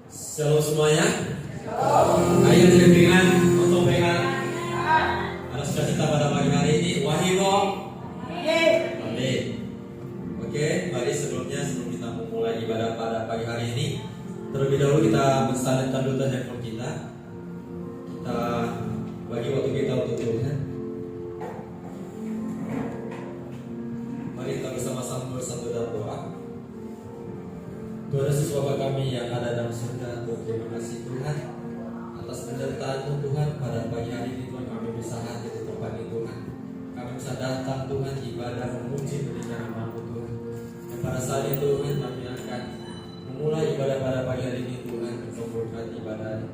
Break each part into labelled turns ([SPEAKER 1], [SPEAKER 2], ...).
[SPEAKER 1] Shalom semuanya. Ayo dengan untuk pegang. Ada sukacita pada pagi hari ini. Wahyu. Amin. Oke, mari sebelum kita memulai ibadah pada pagi hari ini, terlebih dahulu kita mensalibkan dulu handphone kita. Kita bagi waktu kita untuk Tuhan. Mari kita bersama-sama bersatu dalam doa. Tuhan Yesus Bapa kami yang ada dalam surga, terima kasih Tuhan atas penyertaan Tuhan pada pagi hari ini. Tuhan, kami bisa hadir di tempat ini Tuhan. Kami bisa datang Tuhan ibadah memuji mendengar nama-Mu Tuhan. Dan pada saat ini Tuhan kami akan memulai ibadah pada pagi hari ini Tuhan. Memberkati ibadah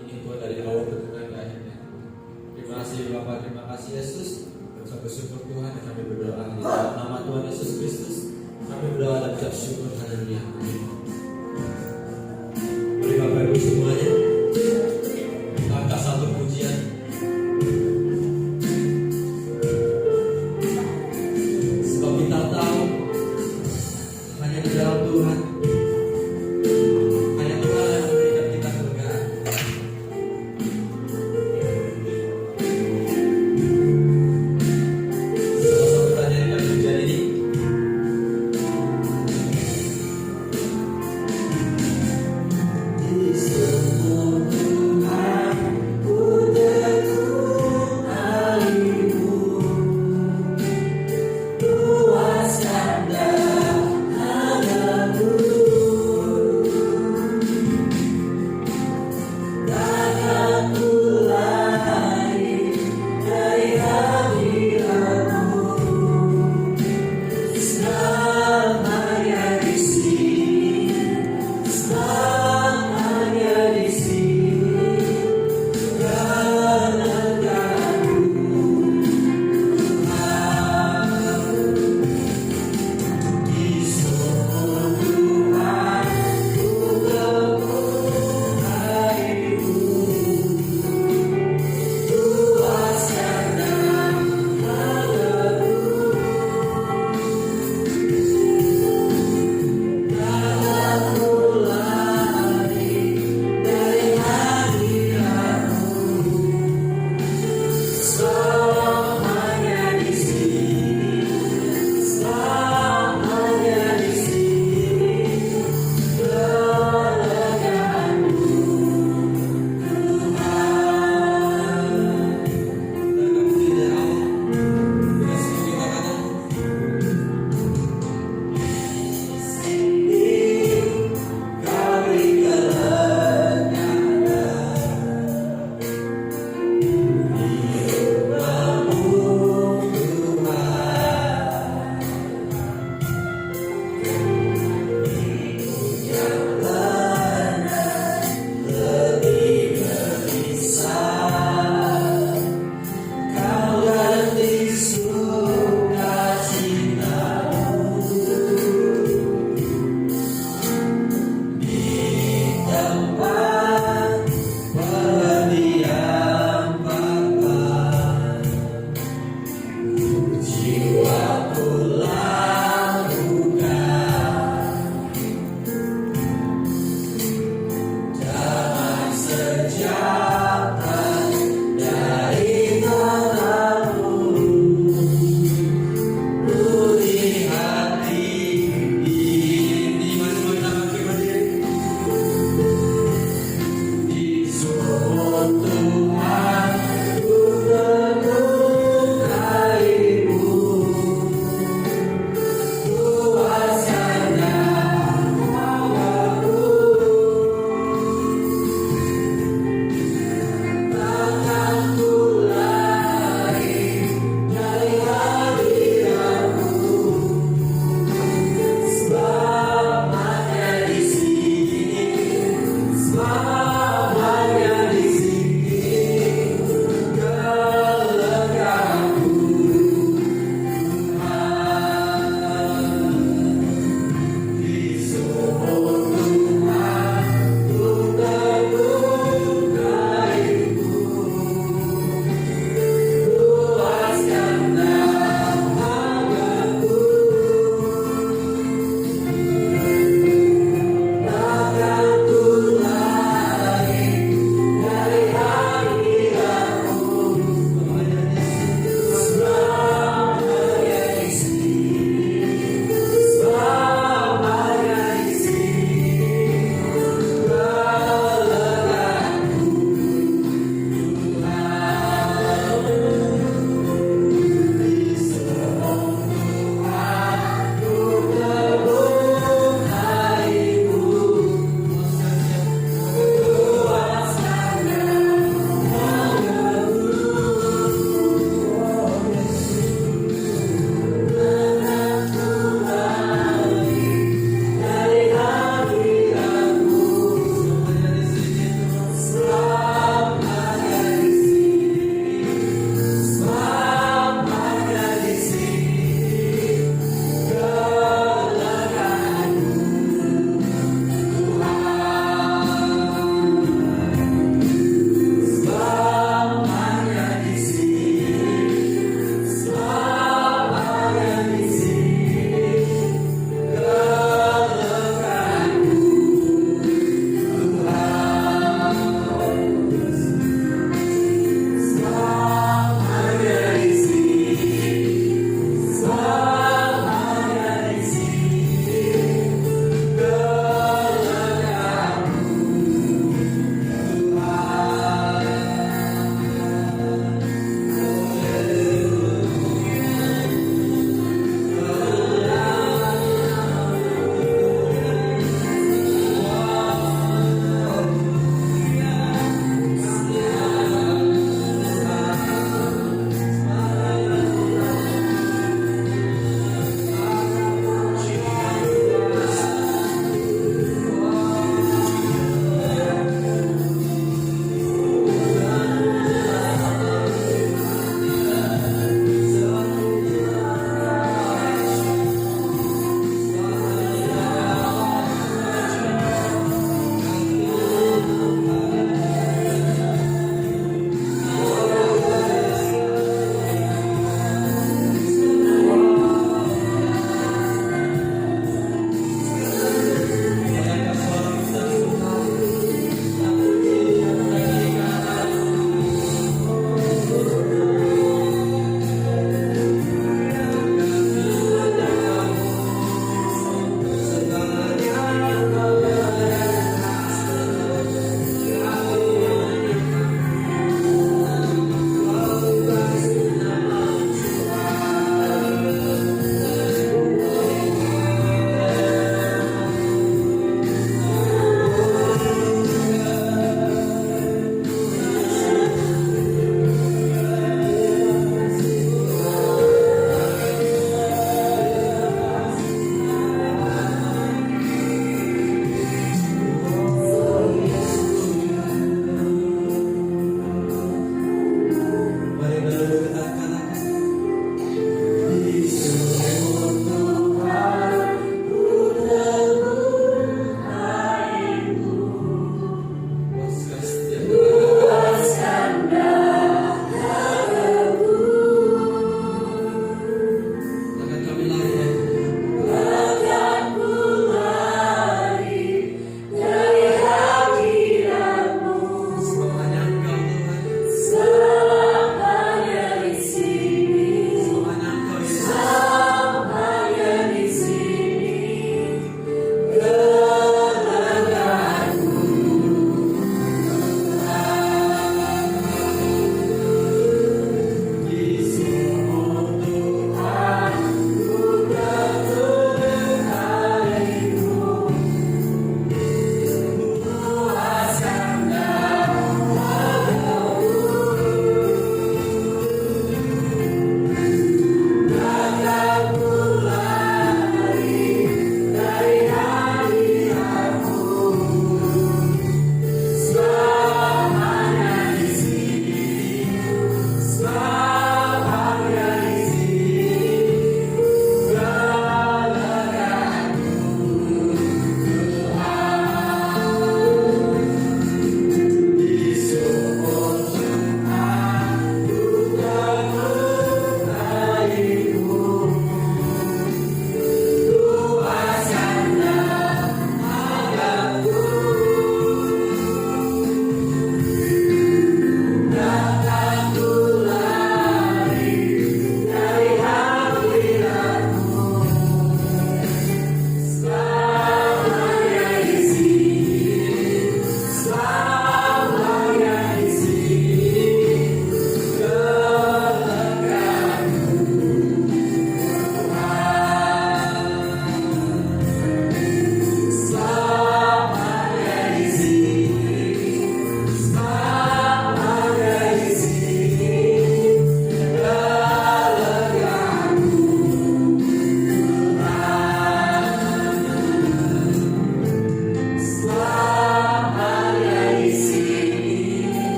[SPEAKER 1] ini Tuhan dari awal ke tengah ke akhirnya. Terima kasih Bapa, terima kasih Yesus. Berusaha bersyukur Tuhan dan kami berdoa di dalam nama Tuhan Yesus Kristus. Kami berdoa dan ucap syukur. Haleluya. Mari Bapak Ibu semuanya, angkat satu pujian. Sebab kita tahu hanya di dalam Tuhan, hanya Tuhan yang memberikan kita surga. Sama-sama kita nyanyikan pujian ini.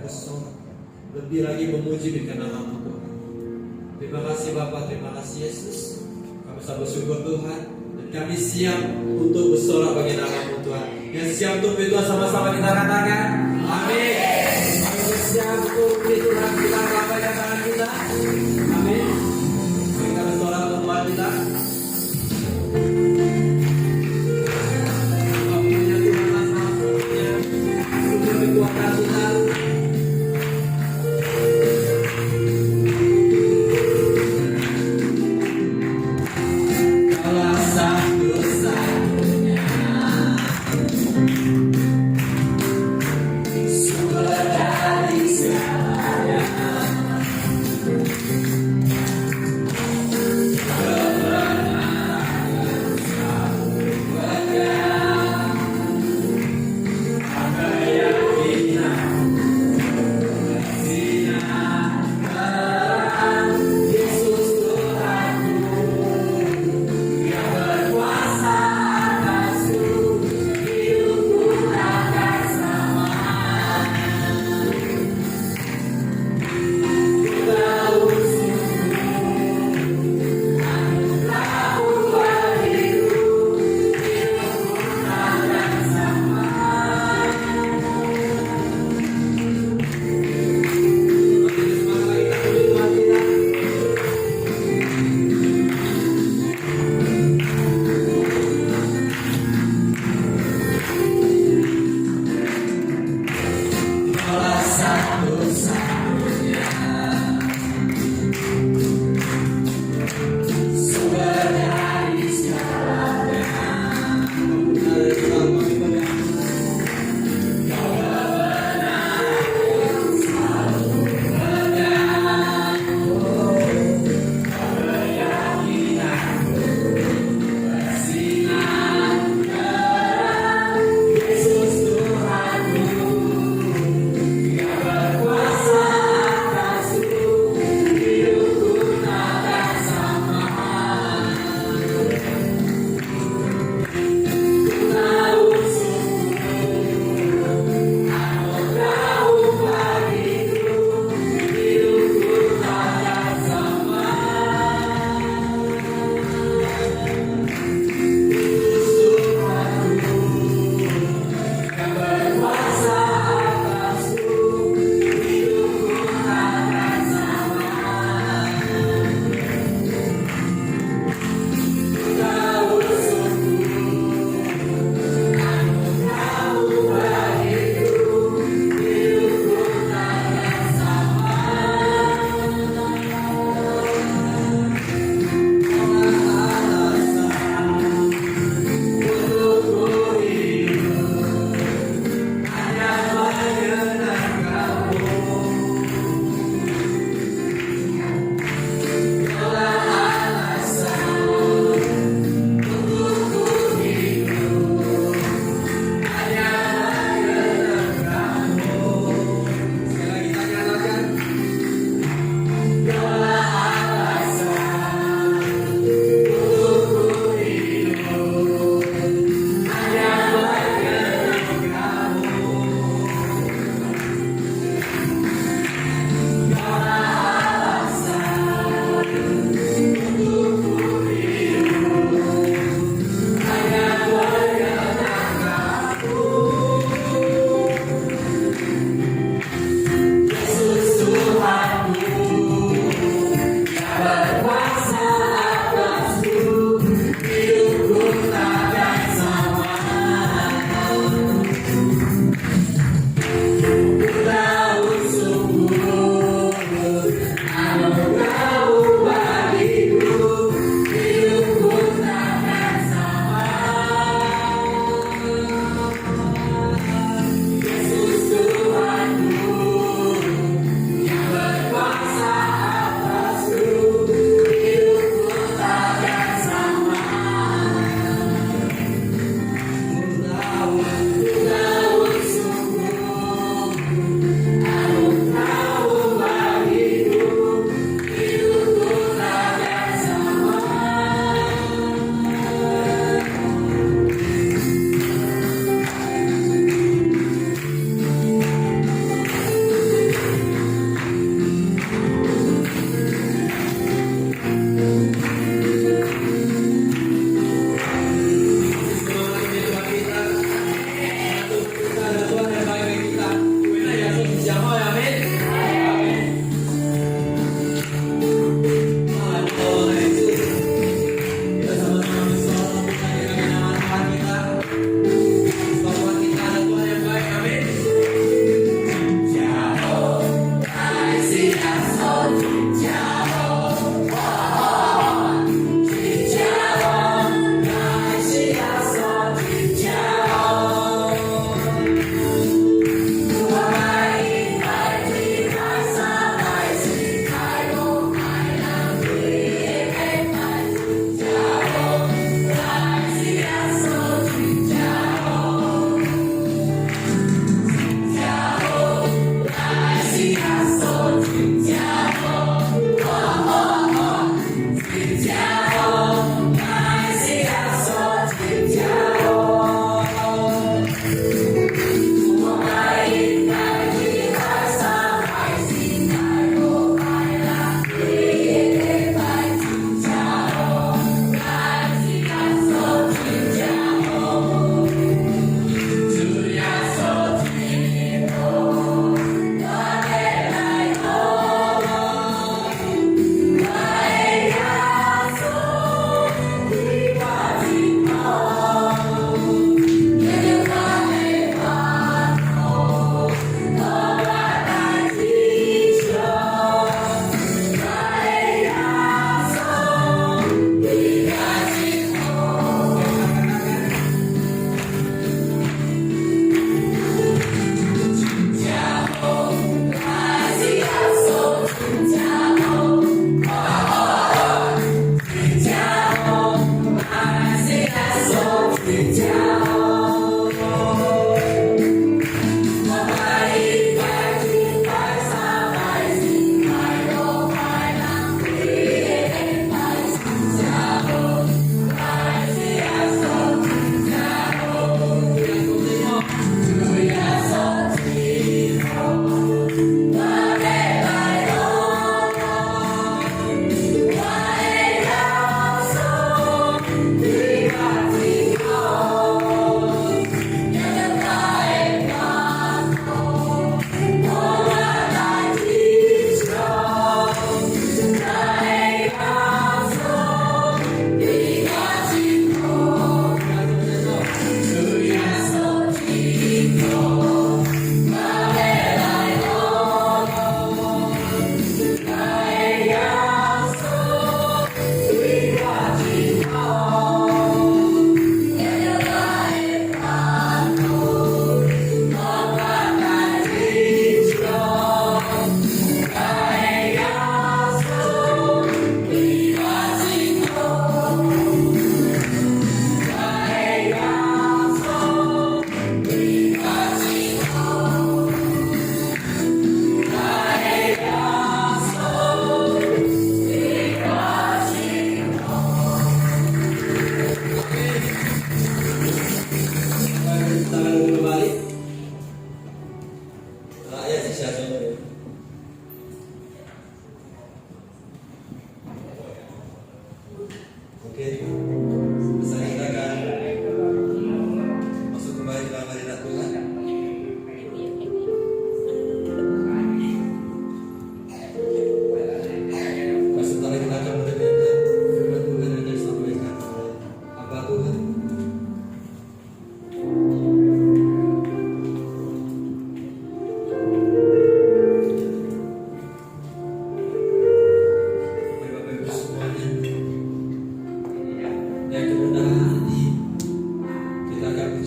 [SPEAKER 1] bersorak, lebih lagi memuji bikin nama Tuhan. Terima kasih Bapak, terima kasih Yesus. Kami sangat bersyukur Tuhan, dan kami siap untuk bersorak bagi nama Tuhan. Yang siap untuk itu sama-sama kita katakan, amin. Kami siap untuk itu Tuhan, kita lambaikan tangan kita, amin. Kita bersorak untuk Tuhan kita. Waktunya Tuhan, waktunya untuk kekuatan kita.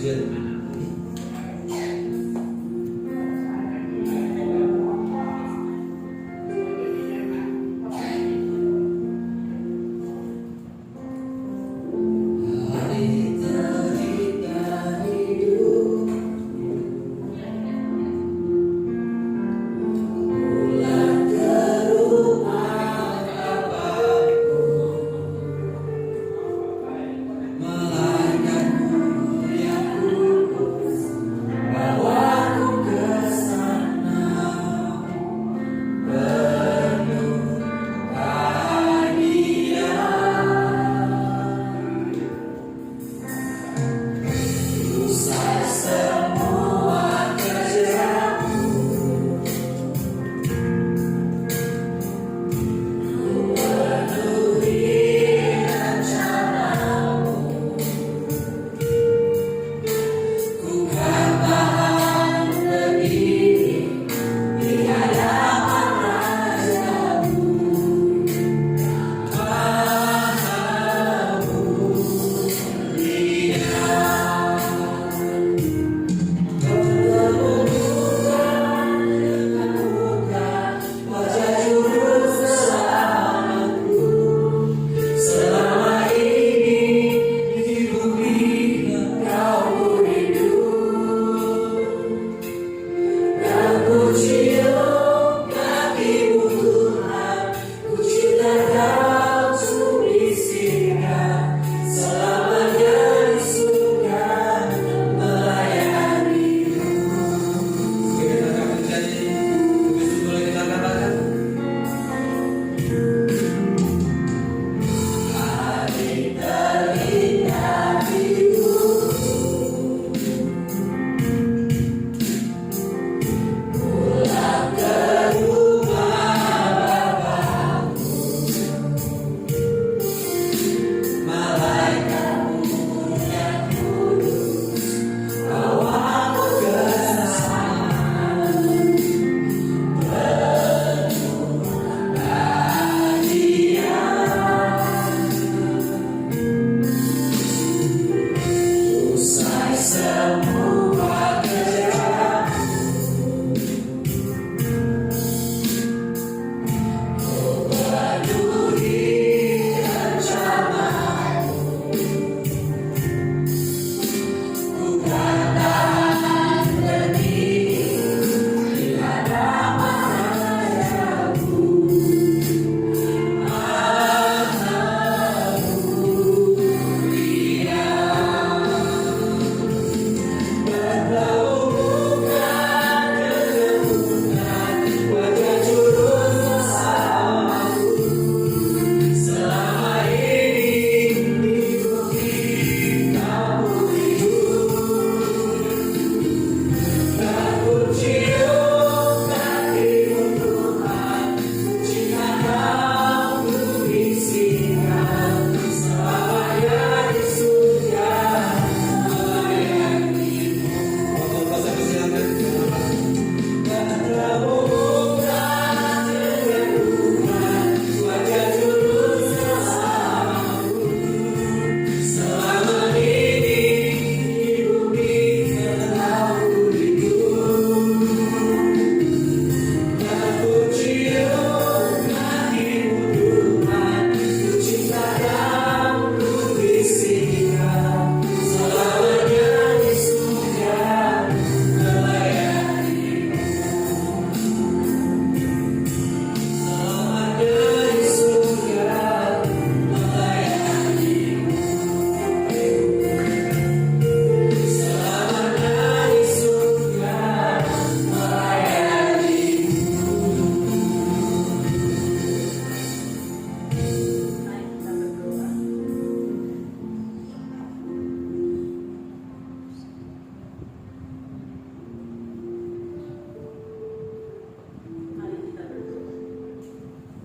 [SPEAKER 1] pujian.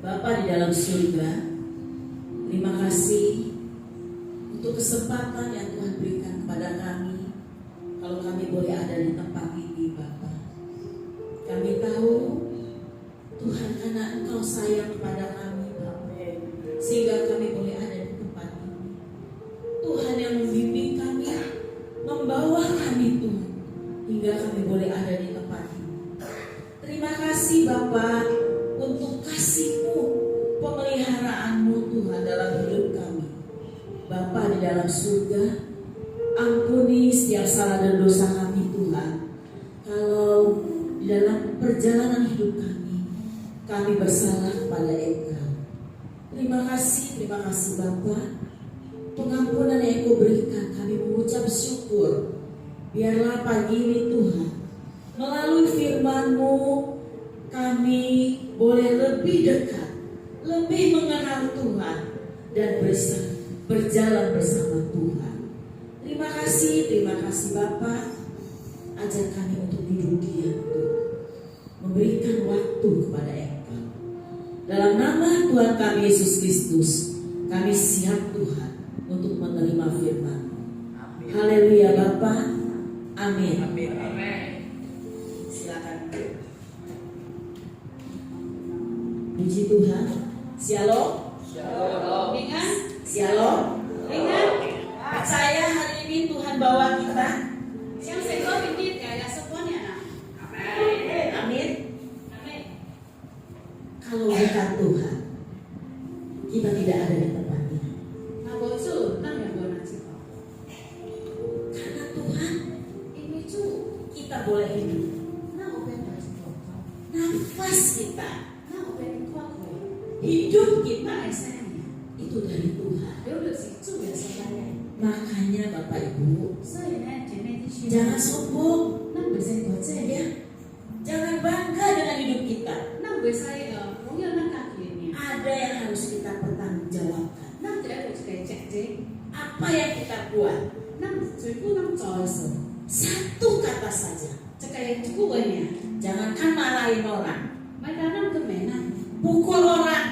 [SPEAKER 2] Bapa di dalam surga, terima kasih untuk kesempatan yang Tuhan berikan kepada kami. Kalau kami boleh ada di tempat ini, Bapa, kami tahu Tuhan karena Engkau sayang kepada kami, Bapa, sehingga kami boleh ada di tempat ini. Tuhan yang membimbing kami, membawa kami Tuhan, hingga kami boleh ada di tempat ini. Terima kasih Bapa untuk kasih-Mu, pemeliharaan-Mu Tuhan dalam hidup kami. Bapa di dalam surga, ampuni setiap salah dan dosa kami Tuhan. Kalau di dalam perjalanan hidup kami bersalah kepada Engkau. Terima kasih Bapa. Pengampunan yang Engkau berikan, kami mengucap syukur. Biarlah pagi ini Tuhan, melalui firman-Mu, kami boleh lebih dekat, lebih mengenal Tuhan, dan berjalan bersama Tuhan. Terima kasih Bapa. Ajar kami untuk duduk diam Tuhan, memberikan waktu kepada Engkau. Dalam nama Tuhan kami Yesus Kristus, kami siap Tuhan untuk menerima firman-Mu. Haleluya Bapa. Amin. Silakan. Puji Tuhan. Shalom. Dengan Shalom. Dengan percaya hari ini Tuhan bawa kita. Amin. Kalau bukan Tuhan, kita tidak ada di tempat ini. Karena Tuhan, kita boleh hidup. Nafas kita, hidup kita, itu dari Tuhan. Makanya Bapak Ibu, jangan sombong, ya. Jangan bangga dengan hidup kita. Ada yang harus kita pertanggungjawabkan. Apa yang kita buat, satu kata saja. Jangankan marahin orang, pukul orang,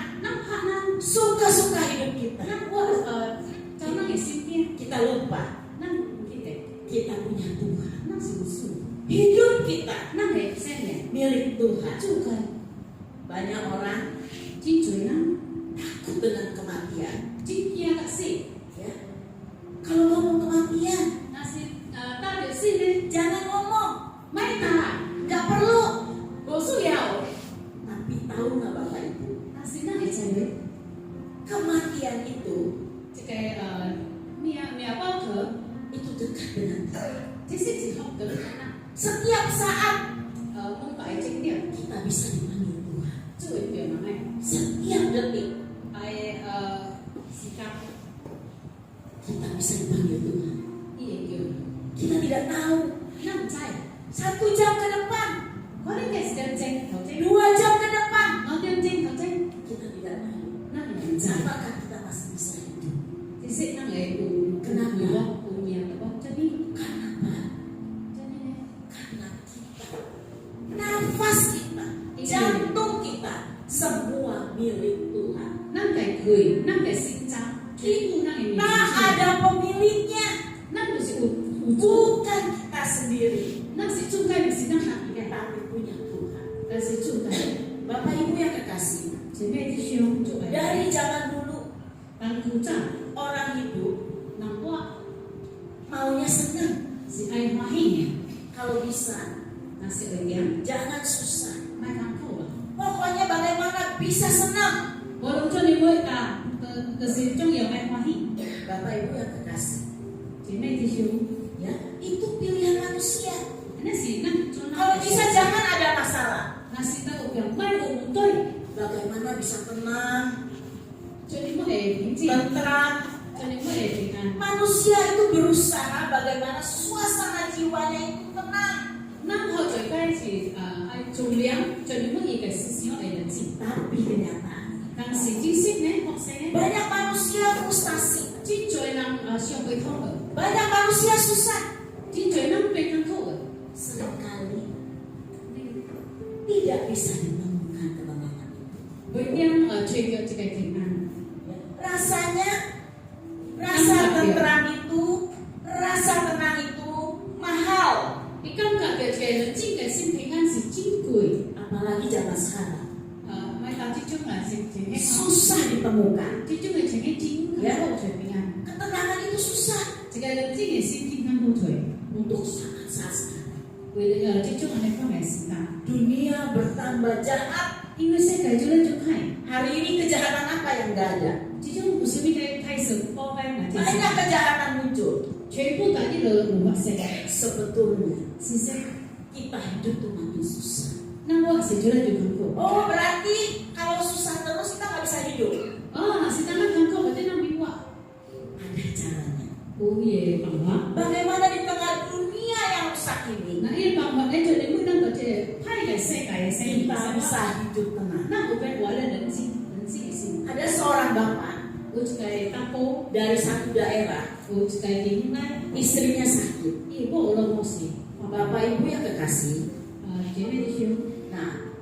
[SPEAKER 2] suka-suka hidup kita. Kita lupa kita punya Tuhan. Hidup kita milik Tuhan. Banyak orang takut dengan kematian. Ya. Kalau ngomong kematian, jangan ngomong. Gak perlu. Tapi tahu nggak Bapak Ibu? Kematian itu itu dekat dengan kita. Setiap saat kita bisa dipanggil Tuhan. Setiap detik kita bisa dipanggil Tuhan. Kita tidak tahu 1 jam ke depan, 2 jam ke depan, kita tidak tahu. Apakah kita masih bisa hidup? Kenapa? Karena kita, nafas kita, jantung kita, semua milik Tuhan. Kita ada pemiliknya, bukan kita sendiri, tapi punya Tuhan. Bapak Ibu yang kekasih, dari zaman dulu orang hidup maunya senang. Kalau bisa, jangan susah. Pokoknya bagaimana bisa senang. Bapak Ibu yang kekasih, ya, itu pilihan manusia. Kalau bisa jangan ada masalah. Bagaimana bisa tenang, tentram. Manusia itu berusaha bagaimana suasana jiwanya itu tenang. Tapi kenyataan banyak manusia frustasi, banyak manusia susah. Seringkali tidak bisa ditemukan ketenangan itu. Rasanya, rasa tentram itu, rasa tenang itu mahal. Apalagi zaman sekarang susah ditemukan. Ya, ketenangan itu susah untuk saat 为了这种安尼方面时间，
[SPEAKER 1] dunia bertambah jahat.
[SPEAKER 2] 因为世界越来越坏，
[SPEAKER 1] Hari ini kejahatan apa yang enggak ada?
[SPEAKER 2] 这种有什么个开始破坏哪件事？
[SPEAKER 1] Banyak kejahatan muncul.
[SPEAKER 2] 全部打一个有发生，
[SPEAKER 1] Sebetulnya
[SPEAKER 2] 是说，
[SPEAKER 1] kita hidup tuh makin susah.
[SPEAKER 2] 那我是觉得就很苦。
[SPEAKER 1] Oh, berarti kalau susah terus kita nggak bisa hidup.
[SPEAKER 2] 哦，是当然很苦，我在那边话，
[SPEAKER 1] Ada caranya.
[SPEAKER 2] 我也办法。
[SPEAKER 1] Bagaimana di tengah dunia yang rusak ini
[SPEAKER 2] 那一办法，你就你不能够这派给世界的生意，
[SPEAKER 1] kita bisa hidup tenang?
[SPEAKER 2] 那我跟我的人性的心，
[SPEAKER 1] Ada seorang bapak
[SPEAKER 2] 我就该打波，
[SPEAKER 1] dari satu daerah,
[SPEAKER 2] 我就该顶来，
[SPEAKER 1] istrinya sakit.
[SPEAKER 2] 一波我都没事。
[SPEAKER 1] Bapak ibu yang kekasih.
[SPEAKER 2] 姐妹弟兄，
[SPEAKER 1] Nah,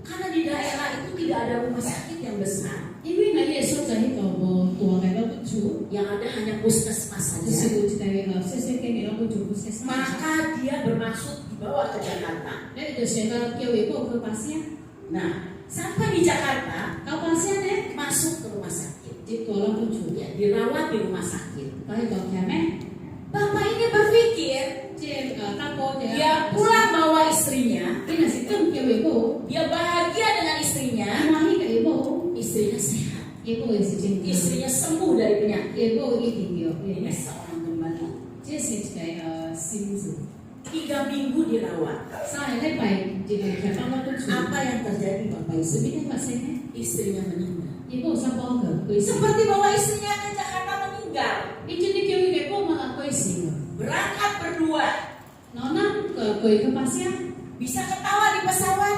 [SPEAKER 1] karena di daerah itu tidak ada rumah sakit yang besar,
[SPEAKER 2] 因为那耶稣在那个我大嘅嗰住，
[SPEAKER 1] yang ada hanya puskesmas
[SPEAKER 2] 就
[SPEAKER 1] saja.
[SPEAKER 2] 是我就在细细嘅嗰個做嗰些生意。
[SPEAKER 1] Maka dia bermaksud dibawa ke Jakarta.
[SPEAKER 2] 你就成個叫一個去巴士，
[SPEAKER 1] Nah, sampai di Jakarta
[SPEAKER 2] 到巴士咧，
[SPEAKER 1] masuk ke rumah sakit,
[SPEAKER 2] 結果啦，佢做
[SPEAKER 1] ya, dirawat di rumah sakit.
[SPEAKER 2] 喺度聽咩？
[SPEAKER 1] Bapak ini berpikir
[SPEAKER 2] 即係打波嘅，
[SPEAKER 1] dia pulang bawa istrinya,
[SPEAKER 2] 你係是跟叫一個，
[SPEAKER 1] dia bahagia dengan istrinya,
[SPEAKER 2] 歡喜嘅一個，
[SPEAKER 1] istrinya sehat,
[SPEAKER 2] 一個是正嘅，
[SPEAKER 1] istrinya sembuh dari penyakit.
[SPEAKER 2] 一個一定要，
[SPEAKER 1] Ini seorang kembali.
[SPEAKER 2] 即係心智。
[SPEAKER 1] 3 minggu dirawat.
[SPEAKER 2] 三日禮拜就係佢翻返到住，
[SPEAKER 1] Apa yang terjadi Bapak
[SPEAKER 2] 是
[SPEAKER 1] Ibu?
[SPEAKER 2] 邊啲發生咧？
[SPEAKER 1] Istrinya meninggal.
[SPEAKER 2] 一個三波嘅歸死，
[SPEAKER 1] Seperti bawa istrinya ke Jakarta meninggal.
[SPEAKER 2] 你知你叫佢嘅波嘛歸死喎，
[SPEAKER 1] Berangkat berdua,
[SPEAKER 2] 然後呢個佢嘅巴士，
[SPEAKER 1] bisa ketawa di pesawat,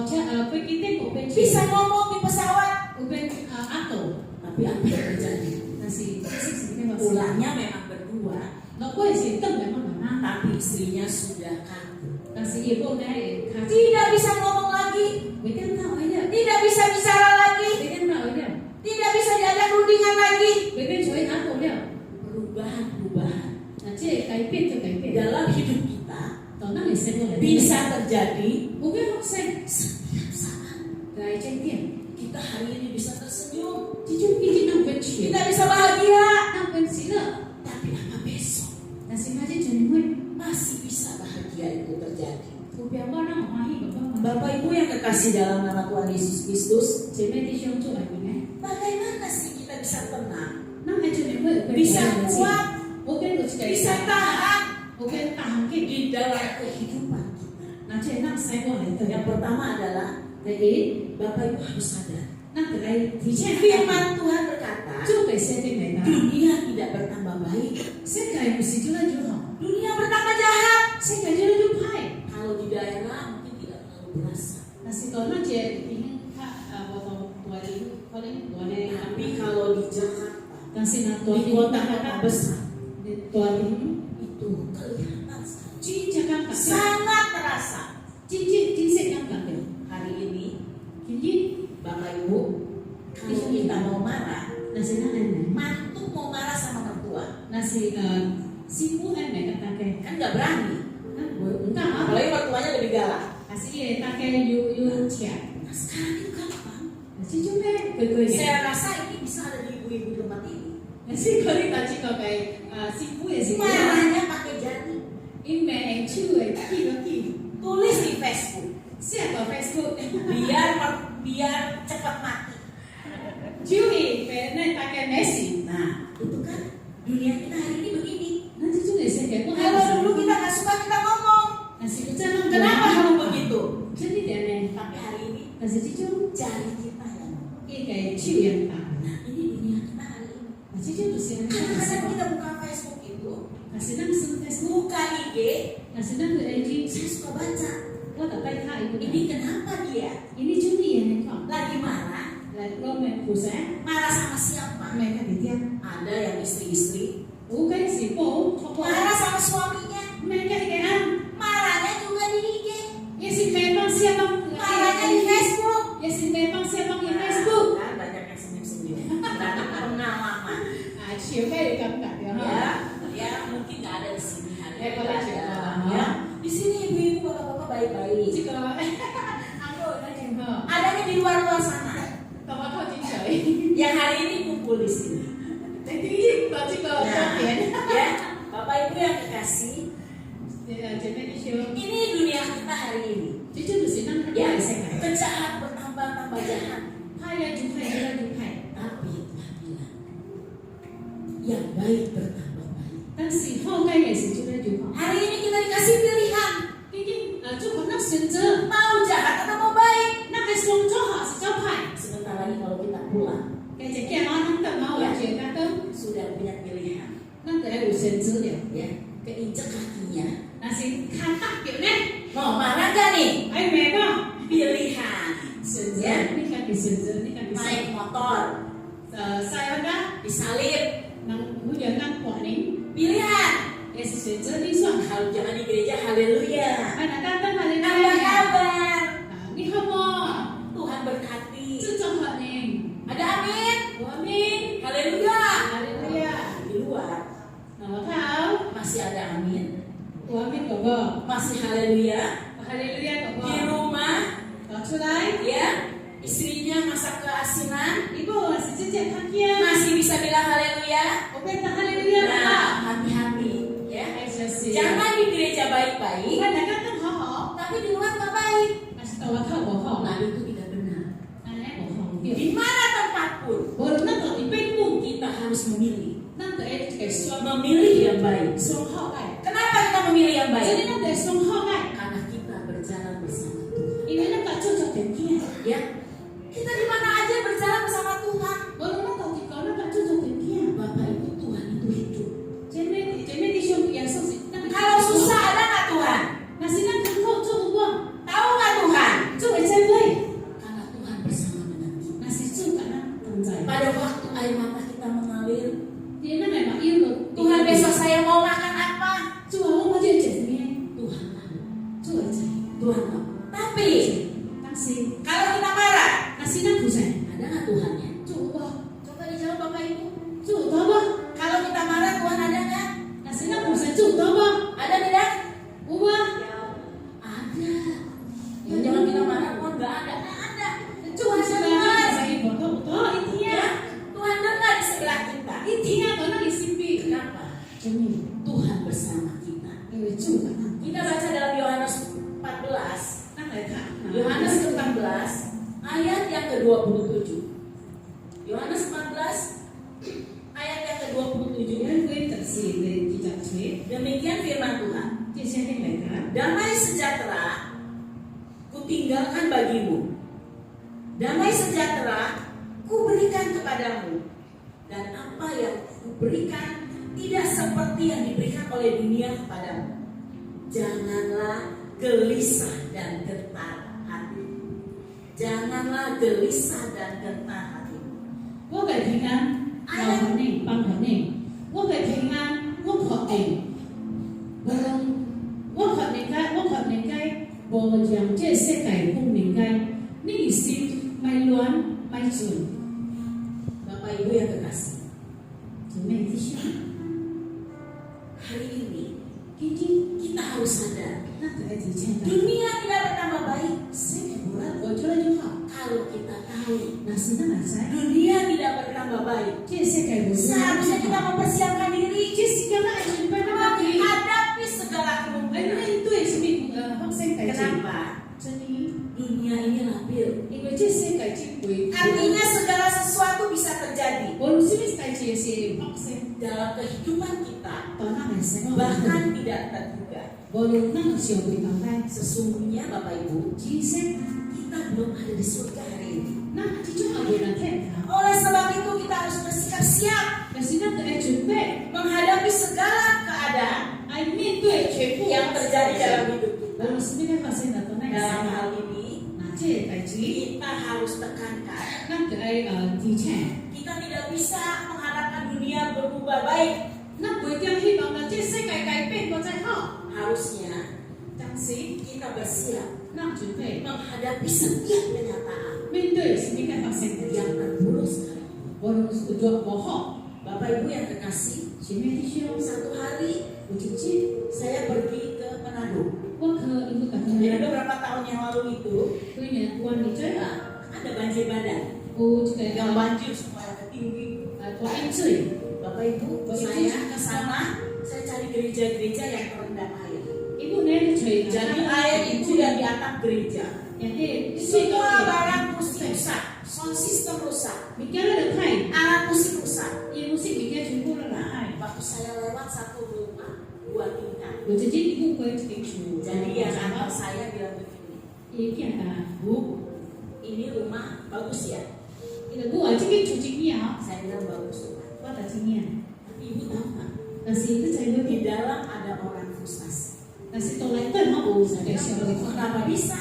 [SPEAKER 2] 即係飛機頂嗰邊，
[SPEAKER 1] bisa ngomong di pesawat.
[SPEAKER 2] 嗰邊壓到，
[SPEAKER 1] Tapi apa yang terjadi?
[SPEAKER 2] 但是即係咩話？
[SPEAKER 1] Pulangnya memang berdua,
[SPEAKER 2] 那嗰陣時都唔係乜人啦，
[SPEAKER 1] tapi istrinya sudah kaku.
[SPEAKER 2] 但是一個咧，佢
[SPEAKER 1] Tidak bisa ngomong lagi,
[SPEAKER 2] 每天到位嘅，
[SPEAKER 1] tidak bisa bicara lagi,
[SPEAKER 2] 每天到位嘅，
[SPEAKER 1] tidak bisa diajak rundingan lagi.
[SPEAKER 2] 每天坐喺壓到了，
[SPEAKER 1] Perubahan-perubahan
[SPEAKER 2] 嗱即係改變就改變，
[SPEAKER 1] dalam hidup kita
[SPEAKER 2] 當然係生活嚟，
[SPEAKER 1] bisa terjadi
[SPEAKER 2] 冇咩學生，
[SPEAKER 1] setiap saat.
[SPEAKER 2] 但係正點，
[SPEAKER 1] Kita hari ini bisa tersenyum,
[SPEAKER 2] 始終已經能分處，
[SPEAKER 1] kita bisa bahagia,
[SPEAKER 2] 能分喜樂，
[SPEAKER 1] tapi apa besok
[SPEAKER 2] 但是發現全會，
[SPEAKER 1] masih bisa bahagia itu terjadi?
[SPEAKER 2] 圖表我讓我歡喜爸爸媽媽，
[SPEAKER 1] Bapak Ibu yang kekasih dalam nama Tuhan Yesus Kristus,
[SPEAKER 2] 姐妹弟兄做愛嘅，
[SPEAKER 1] bagaimana sih kita bisa tenang,
[SPEAKER 2] 那係全會
[SPEAKER 1] bisa kuat,
[SPEAKER 2] 我跟我自己
[SPEAKER 1] bisa tahan
[SPEAKER 2] 我跟大行嘅，
[SPEAKER 1] di dalam kehidupan kita?
[SPEAKER 2] 那即係能生活嚟嘅。
[SPEAKER 1] Yang pertama adalah
[SPEAKER 2] Jadi,
[SPEAKER 1] Bapak Ibu harus sadar,
[SPEAKER 2] 那個嚟提前
[SPEAKER 1] firman Tuhan berkata,
[SPEAKER 2] 就俾設定嚟啦。
[SPEAKER 1] dunia tidak bertambah baik,
[SPEAKER 2] 世界唔是越來越好，
[SPEAKER 1] dunia bertambah jahat.
[SPEAKER 2] 世界越來越壞。
[SPEAKER 1] Kalau di daerah mungkin tidak terlalu berasa,
[SPEAKER 2] 但是到那些已經我哋可能我哋
[SPEAKER 1] tapi kalau di Jakarta,
[SPEAKER 2] 但是那
[SPEAKER 1] di kota-kota besar,
[SPEAKER 2] 多啲
[SPEAKER 1] itu kelihatan sekali.
[SPEAKER 2] 真正感覺，
[SPEAKER 1] Sangat terasa.
[SPEAKER 2] 真實感覺嘅。
[SPEAKER 1] Hari ini,
[SPEAKER 2] 今日
[SPEAKER 1] Bapak Ibu, kalau kita mau marah,
[SPEAKER 2] 那是那人，
[SPEAKER 1] mantu mau marah sama mertua,
[SPEAKER 2] 那是師傅係咪個大概？
[SPEAKER 1] kan nggak berani.
[SPEAKER 2] 唔得啊！
[SPEAKER 1] Apalagi mertuanya lebih galak.
[SPEAKER 2] 還是嘢大概要錢，
[SPEAKER 1] Nah sekarang itu gampang.
[SPEAKER 2] 始終咧佢
[SPEAKER 1] Saya rasa ini bisa ada di ibu-ibu di tempat ini.
[SPEAKER 2] 但是佢哋大家個嘅師傅嘅時候，
[SPEAKER 1] Marahnya pakai jari,
[SPEAKER 2] 因為手嘅記咗記。
[SPEAKER 1] tulis di Facebook,
[SPEAKER 2] Siapa Facebook?
[SPEAKER 1] biar cepat mati.
[SPEAKER 2] Curi, karena pakai mesin.
[SPEAKER 1] Nah, itu kan dunia kita hari ini begini.
[SPEAKER 2] Nanti juga saya kayak
[SPEAKER 1] Kalau dulu kita nggak suka kita ngomong,
[SPEAKER 2] nasi kucing
[SPEAKER 1] kenapa kamu begitu?
[SPEAKER 2] Jadi dia nih,
[SPEAKER 1] Tapi hari ini
[SPEAKER 2] nasi cucu,
[SPEAKER 1] jari kita yang ngomong.
[SPEAKER 2] ini kayak ciu yang tak.
[SPEAKER 1] Nah, ini dunia kita hari ini.
[SPEAKER 2] Nasi cucu tuh sih.
[SPEAKER 1] Kadang-kadang kita buka Facebook itu,
[SPEAKER 2] Nasi nang sun Facebook,
[SPEAKER 1] buka IG,
[SPEAKER 2] nasi nang ke IG.
[SPEAKER 1] saya suka baca.
[SPEAKER 2] Wah tak baik kah ibu
[SPEAKER 1] Ini kenapa dia
[SPEAKER 2] Ini cumi ya nih kok.
[SPEAKER 1] lagi marah?
[SPEAKER 2] Lalu lo main pusat,
[SPEAKER 1] Marah sama siapa?
[SPEAKER 2] mereka dia.
[SPEAKER 1] Ada yang istri-istri
[SPEAKER 2] Bukan si po,
[SPEAKER 1] marah sama suaminya.
[SPEAKER 2] mereka ikan.
[SPEAKER 1] Marahnya juga di IG.
[SPEAKER 2] Ya si memang siapa?
[SPEAKER 1] Marahnya di Facebook.
[SPEAKER 2] Ya si memang siapa di Facebook?
[SPEAKER 1] Kan banyak yang senyum-senyum. Berarti pengalaman.
[SPEAKER 2] Ah, siapa yang kamu tak ya?
[SPEAKER 1] Ya mungkin nggak ada di sini hari ini.
[SPEAKER 2] Kalau
[SPEAKER 1] Nggak
[SPEAKER 2] cerita,
[SPEAKER 1] ada. Ya. Di sini ibu-ibu bapak-bapak baik-baik.
[SPEAKER 2] Jika aku udah jengkel,
[SPEAKER 1] Adanya di luar-luar sana.
[SPEAKER 2] kalau kau jengkel,
[SPEAKER 1] Yang hari ini kumpul di sini.
[SPEAKER 2] jadi kau jengkel
[SPEAKER 1] Nah,
[SPEAKER 2] kopian.
[SPEAKER 1] ya, bapak ibu yang dikasih,
[SPEAKER 2] Jadi isu.
[SPEAKER 1] ini
[SPEAKER 2] kita hari ini.
[SPEAKER 3] 这就是咱们
[SPEAKER 2] Ya,
[SPEAKER 3] 的世界。
[SPEAKER 2] kejahat bertambah-tambah jahat.
[SPEAKER 3] 派呀就派，越来越派。
[SPEAKER 2] Tapi Tuhan bilang, yang baik bertambah baik.
[SPEAKER 3] 但是好嘅嘅事越来越好。
[SPEAKER 2] Hari ini kita dikasih pilihan,
[SPEAKER 3] 已经就可能选择，
[SPEAKER 2] mau jahat atau mau baik.
[SPEAKER 3] 那係上咗學是咗派。
[SPEAKER 2] Sebentar lagi kalau kita pulang,
[SPEAKER 3] 嘅只嘅我諗得我話住家都，
[SPEAKER 2] sudah punya pilihan.
[SPEAKER 3] 咱就係有選擇了。
[SPEAKER 2] Ya, keinjak kakinya.
[SPEAKER 3] 但是看得嘅呢，
[SPEAKER 2] Mau marah gak nih?
[SPEAKER 3] 係咩個？
[SPEAKER 2] Pilihan.
[SPEAKER 3] 選擇，
[SPEAKER 2] Ya,
[SPEAKER 3] 呢個嘅選擇，呢個嘅選
[SPEAKER 2] naik motor,
[SPEAKER 3] 細個啦，
[SPEAKER 2] disalib.
[SPEAKER 3] 能會讓咱過年，
[SPEAKER 2] Pilihan.
[SPEAKER 3] 也是選擇呢雙。
[SPEAKER 2] Kalau jangan di gereja, haleluya.
[SPEAKER 3] 係嗱，單單係你
[SPEAKER 2] Apa kabar?
[SPEAKER 3] 你好冇？
[SPEAKER 2] Tuhan berkati.
[SPEAKER 3] 尊重學年，
[SPEAKER 2] Ada amin?
[SPEAKER 3] 我明，
[SPEAKER 2] Haleluya.
[SPEAKER 3] 哈利路亞。
[SPEAKER 2] Di luar
[SPEAKER 3] 嗱，我睇，
[SPEAKER 2] masih ada amin,
[SPEAKER 3] 我明哥哥，
[SPEAKER 2] masih haleluya.
[SPEAKER 3] 哈利路亞哥
[SPEAKER 2] Di
[SPEAKER 3] 哥，
[SPEAKER 2] rumah
[SPEAKER 3] 攞出嚟。
[SPEAKER 2] ya, istrinya masak keasinan,
[SPEAKER 3] 一個是真正看見，
[SPEAKER 2] masih bisa bilang haleluya.
[SPEAKER 3] 我變得哈利路亞
[SPEAKER 2] Nah,
[SPEAKER 3] 啦。
[SPEAKER 2] hati-hati ya.
[SPEAKER 3] 係就是，
[SPEAKER 2] Jangan di gereja baik-baik,
[SPEAKER 3] 我大家都好好，
[SPEAKER 2] tapi di luar nggak baik.
[SPEAKER 3] 但是到我靠我好，
[SPEAKER 2] Nah, itu tidak benar.
[SPEAKER 3] 但係我好唔
[SPEAKER 2] Di mana tempat pun
[SPEAKER 3] 無論那個你邊步，
[SPEAKER 2] kita harus memilih,
[SPEAKER 3] 那個係一個雙
[SPEAKER 2] memilih yang baik.
[SPEAKER 3] 雙好愛，
[SPEAKER 2] Kenapa kita memilih yang
[SPEAKER 3] 所
[SPEAKER 2] baik?
[SPEAKER 3] 以那個雙好愛，
[SPEAKER 2] Karena kita berjalan bersama Tuhan.
[SPEAKER 3] 因為那個做咗點見，
[SPEAKER 2] Ya, kita di mana aja berjalan bersama Tuhan.
[SPEAKER 3] 無論那個結果那個做咗點見，
[SPEAKER 2] Bapak Ibu, Tuhan itu hidup.
[SPEAKER 3] 姐妹弟兄耶穌是那個
[SPEAKER 2] Kalau susah ada nggak Tuhan?
[SPEAKER 3] 那是那個靠做唔過，
[SPEAKER 2] Tahu nggak Tuhan?
[SPEAKER 3] 做會真位，
[SPEAKER 2] Karena Tuhan bersama dengan kita.
[SPEAKER 3] 那是做緊啦，同在。
[SPEAKER 2] Pada waktu air mata kita mengalir,
[SPEAKER 3] 你那咪話要個
[SPEAKER 2] Tuhan besok saya mau makan apa?
[SPEAKER 3] 做我我就做咩？
[SPEAKER 2] Tuhan tahu.
[SPEAKER 3] 做會真。
[SPEAKER 2] Tuhan tahu. Tapi
[SPEAKER 3] 但是
[SPEAKER 2] kalau kita marah,
[SPEAKER 3] 那是那不是
[SPEAKER 2] ada nggak Tuhannya?
[SPEAKER 3] 做唔過，
[SPEAKER 2] Coba dijawab Bapak Ibu.
[SPEAKER 3] 做唔到噃。
[SPEAKER 2] Kalau kita marah, Tuhan ada nggak?
[SPEAKER 3] 那是那不是做唔到噃，
[SPEAKER 2] Ada tidak?
[SPEAKER 3] 有啊。
[SPEAKER 2] Ada. Ya, jangan kita marah, Tuhan nggak ada. Nggak ada.
[SPEAKER 3] 做唔出嚟，所以我都唔到一天
[SPEAKER 2] Ya,
[SPEAKER 3] 啊，
[SPEAKER 2] Tuhan dengar di sebelah kita.
[SPEAKER 3] 一天啊，到那裡身邊，
[SPEAKER 2] Kenapa?
[SPEAKER 3] 真係
[SPEAKER 2] Tuhan bersama kita.
[SPEAKER 3] 因為做緊啦。
[SPEAKER 2] Kita baca dalam Yohanes 14,
[SPEAKER 3] 那嚟睇
[SPEAKER 2] Yohanes ke-14 ayat yang ke-27. Yohanes 14 ayat yang ke-27.
[SPEAKER 3] 因為特是你記得住，
[SPEAKER 2] Demikian firman Tuhan.
[SPEAKER 3] 這些啲嚟㗎，
[SPEAKER 2] Damai sejahtera kutinggalkan bagimu. Damai sejahtera kuberikan kepadamu. Dan apa yang kuberikan tidak seperti yang diberikan oleh dunia kepadamu. Janganlah gelisah dan gentar hati. Janganlah gelisah dan gentar hati.
[SPEAKER 3] 我嘅平安，我肯定幫肯定，我嘅平安，我確定，無論我確定解，我確定解，無讓這世界公平解，你心咪亂咪準，
[SPEAKER 2] Bapak Ibu yang kekasih,
[SPEAKER 3] 做咩意思？
[SPEAKER 2] hari ini
[SPEAKER 3] 已經
[SPEAKER 2] kita harus sadar
[SPEAKER 3] 那個係之前嘅，
[SPEAKER 2] dunia tidak bertambah baik
[SPEAKER 3] 世界無啦，我做咗就好，
[SPEAKER 2] kalau kita tahu
[SPEAKER 3] 那是那個仔，
[SPEAKER 2] dunia tidak bertambah baik.
[SPEAKER 3] 這世界無
[SPEAKER 2] Seharusnya kita mempersiapkan diri
[SPEAKER 3] 這世界那係準備乜嘢？
[SPEAKER 2] menghadapi segala
[SPEAKER 3] 係
[SPEAKER 2] kemungkinan.
[SPEAKER 3] 面對什麼發生大事？
[SPEAKER 2] Kenapa?
[SPEAKER 3] 真係，
[SPEAKER 2] Dunia ini labil.
[SPEAKER 3] 因為這世界只會，
[SPEAKER 2] Artinya segala sesuatu bisa terjadi
[SPEAKER 3] 無論什麼大事是發生，
[SPEAKER 2] dalam kehidupan kita,
[SPEAKER 3] 到那係成個
[SPEAKER 2] bahkan tidak terduga.
[SPEAKER 3] 無論那個時候會等待，
[SPEAKER 2] Sesungguhnya Bapak Ibu,
[SPEAKER 3] 知識，
[SPEAKER 2] kita belum ada di surga hari ini.
[SPEAKER 3] 那始終係會能聽下，
[SPEAKER 2] Oleh sebab itu kita harus bersikap siap
[SPEAKER 3] 但是那個係準備，
[SPEAKER 2] menghadapi segala keadaan
[SPEAKER 3] 係面對全部
[SPEAKER 2] yang terjadi dalam hidup
[SPEAKER 3] 無
[SPEAKER 2] kita.
[SPEAKER 3] 論什麼發生到那個時
[SPEAKER 2] Dalam
[SPEAKER 3] 候，
[SPEAKER 2] hal ini,
[SPEAKER 3] 嗱，這係大事，
[SPEAKER 2] kita harus tekankan.
[SPEAKER 3] 那個係提醒，
[SPEAKER 2] Kita tidak bisa mengharapkan dunia berubah baik.
[SPEAKER 3] 那唔一定希望呢，這世界改變過再好，
[SPEAKER 2] Harusnya
[SPEAKER 3] 但是
[SPEAKER 2] kita bersiap
[SPEAKER 3] 那準備
[SPEAKER 2] menghadapi setiap kenyataan
[SPEAKER 3] 面對什麼嘅發生嘅
[SPEAKER 2] yang
[SPEAKER 3] 時候，
[SPEAKER 2] terburuk sekarang.
[SPEAKER 3] 無論是做唔好，
[SPEAKER 2] Bapak Ibu yang kekasih,
[SPEAKER 3] 什麼的時候，
[SPEAKER 2] satu hari
[SPEAKER 3] 我就知。
[SPEAKER 2] saya pergi ke Manado.
[SPEAKER 3] 我可以個
[SPEAKER 2] Jadi beberapa tahun yang lalu itu
[SPEAKER 3] 對面關你追啊，
[SPEAKER 2] ada banjir bandang
[SPEAKER 3] 我這個
[SPEAKER 2] yang banjir semuanya tinggi.
[SPEAKER 3] 我一追，
[SPEAKER 2] Bapak Ibu, saya ke sana, saya cari gereja-gereja yang terendam air.
[SPEAKER 3] 一個呢追，
[SPEAKER 2] Jadi air itu atap gereja.
[SPEAKER 3] Jadi
[SPEAKER 2] Semua barang musik rusak, sound system rusak,
[SPEAKER 3] bicara ada kai,
[SPEAKER 2] alat musik rusak.
[SPEAKER 3] ini musik bicara cuma ada kai.
[SPEAKER 2] Waktu saya lewat satu rumah 2 tingkat,
[SPEAKER 3] 我直接一步回这个主，
[SPEAKER 2] jadi yang kantor saya bilang begini,
[SPEAKER 3] 一片的，
[SPEAKER 2] Bu, ini rumah bagus ya?
[SPEAKER 3] 你的我这个主经验啊，
[SPEAKER 2] Saya bilang bagus rumah.
[SPEAKER 3] 我的经验，
[SPEAKER 2] Tapi ibu tahu nggak?
[SPEAKER 3] 但是这在那
[SPEAKER 2] Di
[SPEAKER 3] 边，
[SPEAKER 2] dalam ada orang frustasi.
[SPEAKER 3] 但是都来对好，我
[SPEAKER 2] Saya
[SPEAKER 3] 在
[SPEAKER 2] bilang,
[SPEAKER 3] 小的
[SPEAKER 2] kenapa bisa?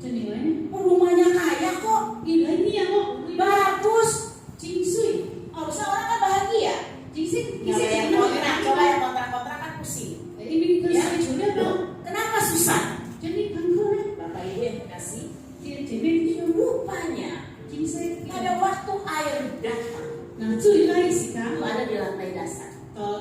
[SPEAKER 3] 这里来，
[SPEAKER 2] Rumahnya kaya kok,
[SPEAKER 3] 一来你啊我，
[SPEAKER 2] bagus.
[SPEAKER 3] 金水，
[SPEAKER 2] Harusnya orang kan bahagia.
[SPEAKER 3] 金水，
[SPEAKER 2] Coba yang kontrak, coba yang kontrak kan pusing.
[SPEAKER 3] 因为跟谁处理了，
[SPEAKER 2] Kenapa susah?
[SPEAKER 3] 这里看客呢，
[SPEAKER 2] Bapak Ibu yang kasih,
[SPEAKER 3] 姐姐妹弟兄，
[SPEAKER 2] rupanya
[SPEAKER 3] 金水，
[SPEAKER 2] pada waktu air datang,
[SPEAKER 3] 那最来时
[SPEAKER 2] itu
[SPEAKER 3] 间，
[SPEAKER 2] ada di lantai dasar.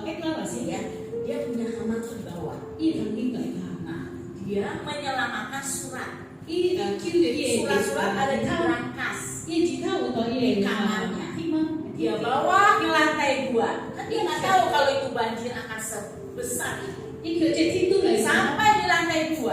[SPEAKER 3] 一个是
[SPEAKER 2] Ya, dia punya kamar tuh di bawah.
[SPEAKER 3] 一堂经对他，
[SPEAKER 2] Nah, dia menyelamatkan surat.
[SPEAKER 3] 一叫着一
[SPEAKER 2] Surat-surat ada di
[SPEAKER 3] 他，
[SPEAKER 2] berangkas.
[SPEAKER 3] 一吉他我到一kamarnya，听吗？
[SPEAKER 2] Dia bawa ke lantai 2. Kan dia nggak tahu kalau itu banjir akan sebesar itu.
[SPEAKER 3] 一个这听都来，
[SPEAKER 2] Sampai di lantai 2,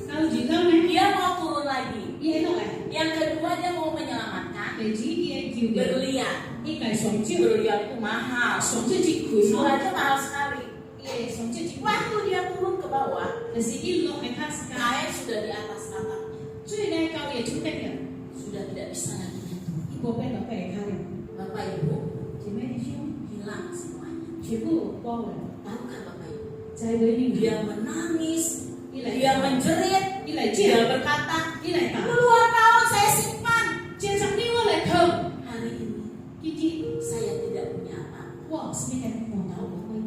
[SPEAKER 3] 然后吉他呢，
[SPEAKER 2] dia mau turun lagi.
[SPEAKER 3] 一落来，
[SPEAKER 2] Yang kedua dia mau menyelamatkan
[SPEAKER 3] 第几一叫着，
[SPEAKER 2] berlian.
[SPEAKER 3] 一个上招，
[SPEAKER 2] Berlian itu mahal.
[SPEAKER 3] 上招一亏咯，
[SPEAKER 2] Suratnya mahal sekali.
[SPEAKER 3] 一上招一亏，
[SPEAKER 2] Waktu dia turun ke bawah,
[SPEAKER 3] 但是一落来开始干，
[SPEAKER 2] air sudah di atas atapnya.
[SPEAKER 3] 最来高也出得了，
[SPEAKER 2] Sudah tidak bisa lagi nyentuh.
[SPEAKER 3] 一个被都被开了，
[SPEAKER 2] Bapak Ibu,
[SPEAKER 3] 姐妹弟兄，
[SPEAKER 2] hilang semuanya.
[SPEAKER 3] 全部包了，
[SPEAKER 2] Tahukah Bapak Ibu?
[SPEAKER 3] 在为你
[SPEAKER 2] Dia menangis,
[SPEAKER 3] 一来
[SPEAKER 2] dia menjerit,
[SPEAKER 3] 一来
[SPEAKER 2] dia
[SPEAKER 3] 见，
[SPEAKER 2] berkata,
[SPEAKER 3] 一来打，
[SPEAKER 2] puluhan tahun saya simpan.
[SPEAKER 3] 接上另外来坑，
[SPEAKER 2] Hari ini
[SPEAKER 3] 弟弟，
[SPEAKER 2] saya tidak punya apa-apa.
[SPEAKER 3] 哇，是那个我拿我会，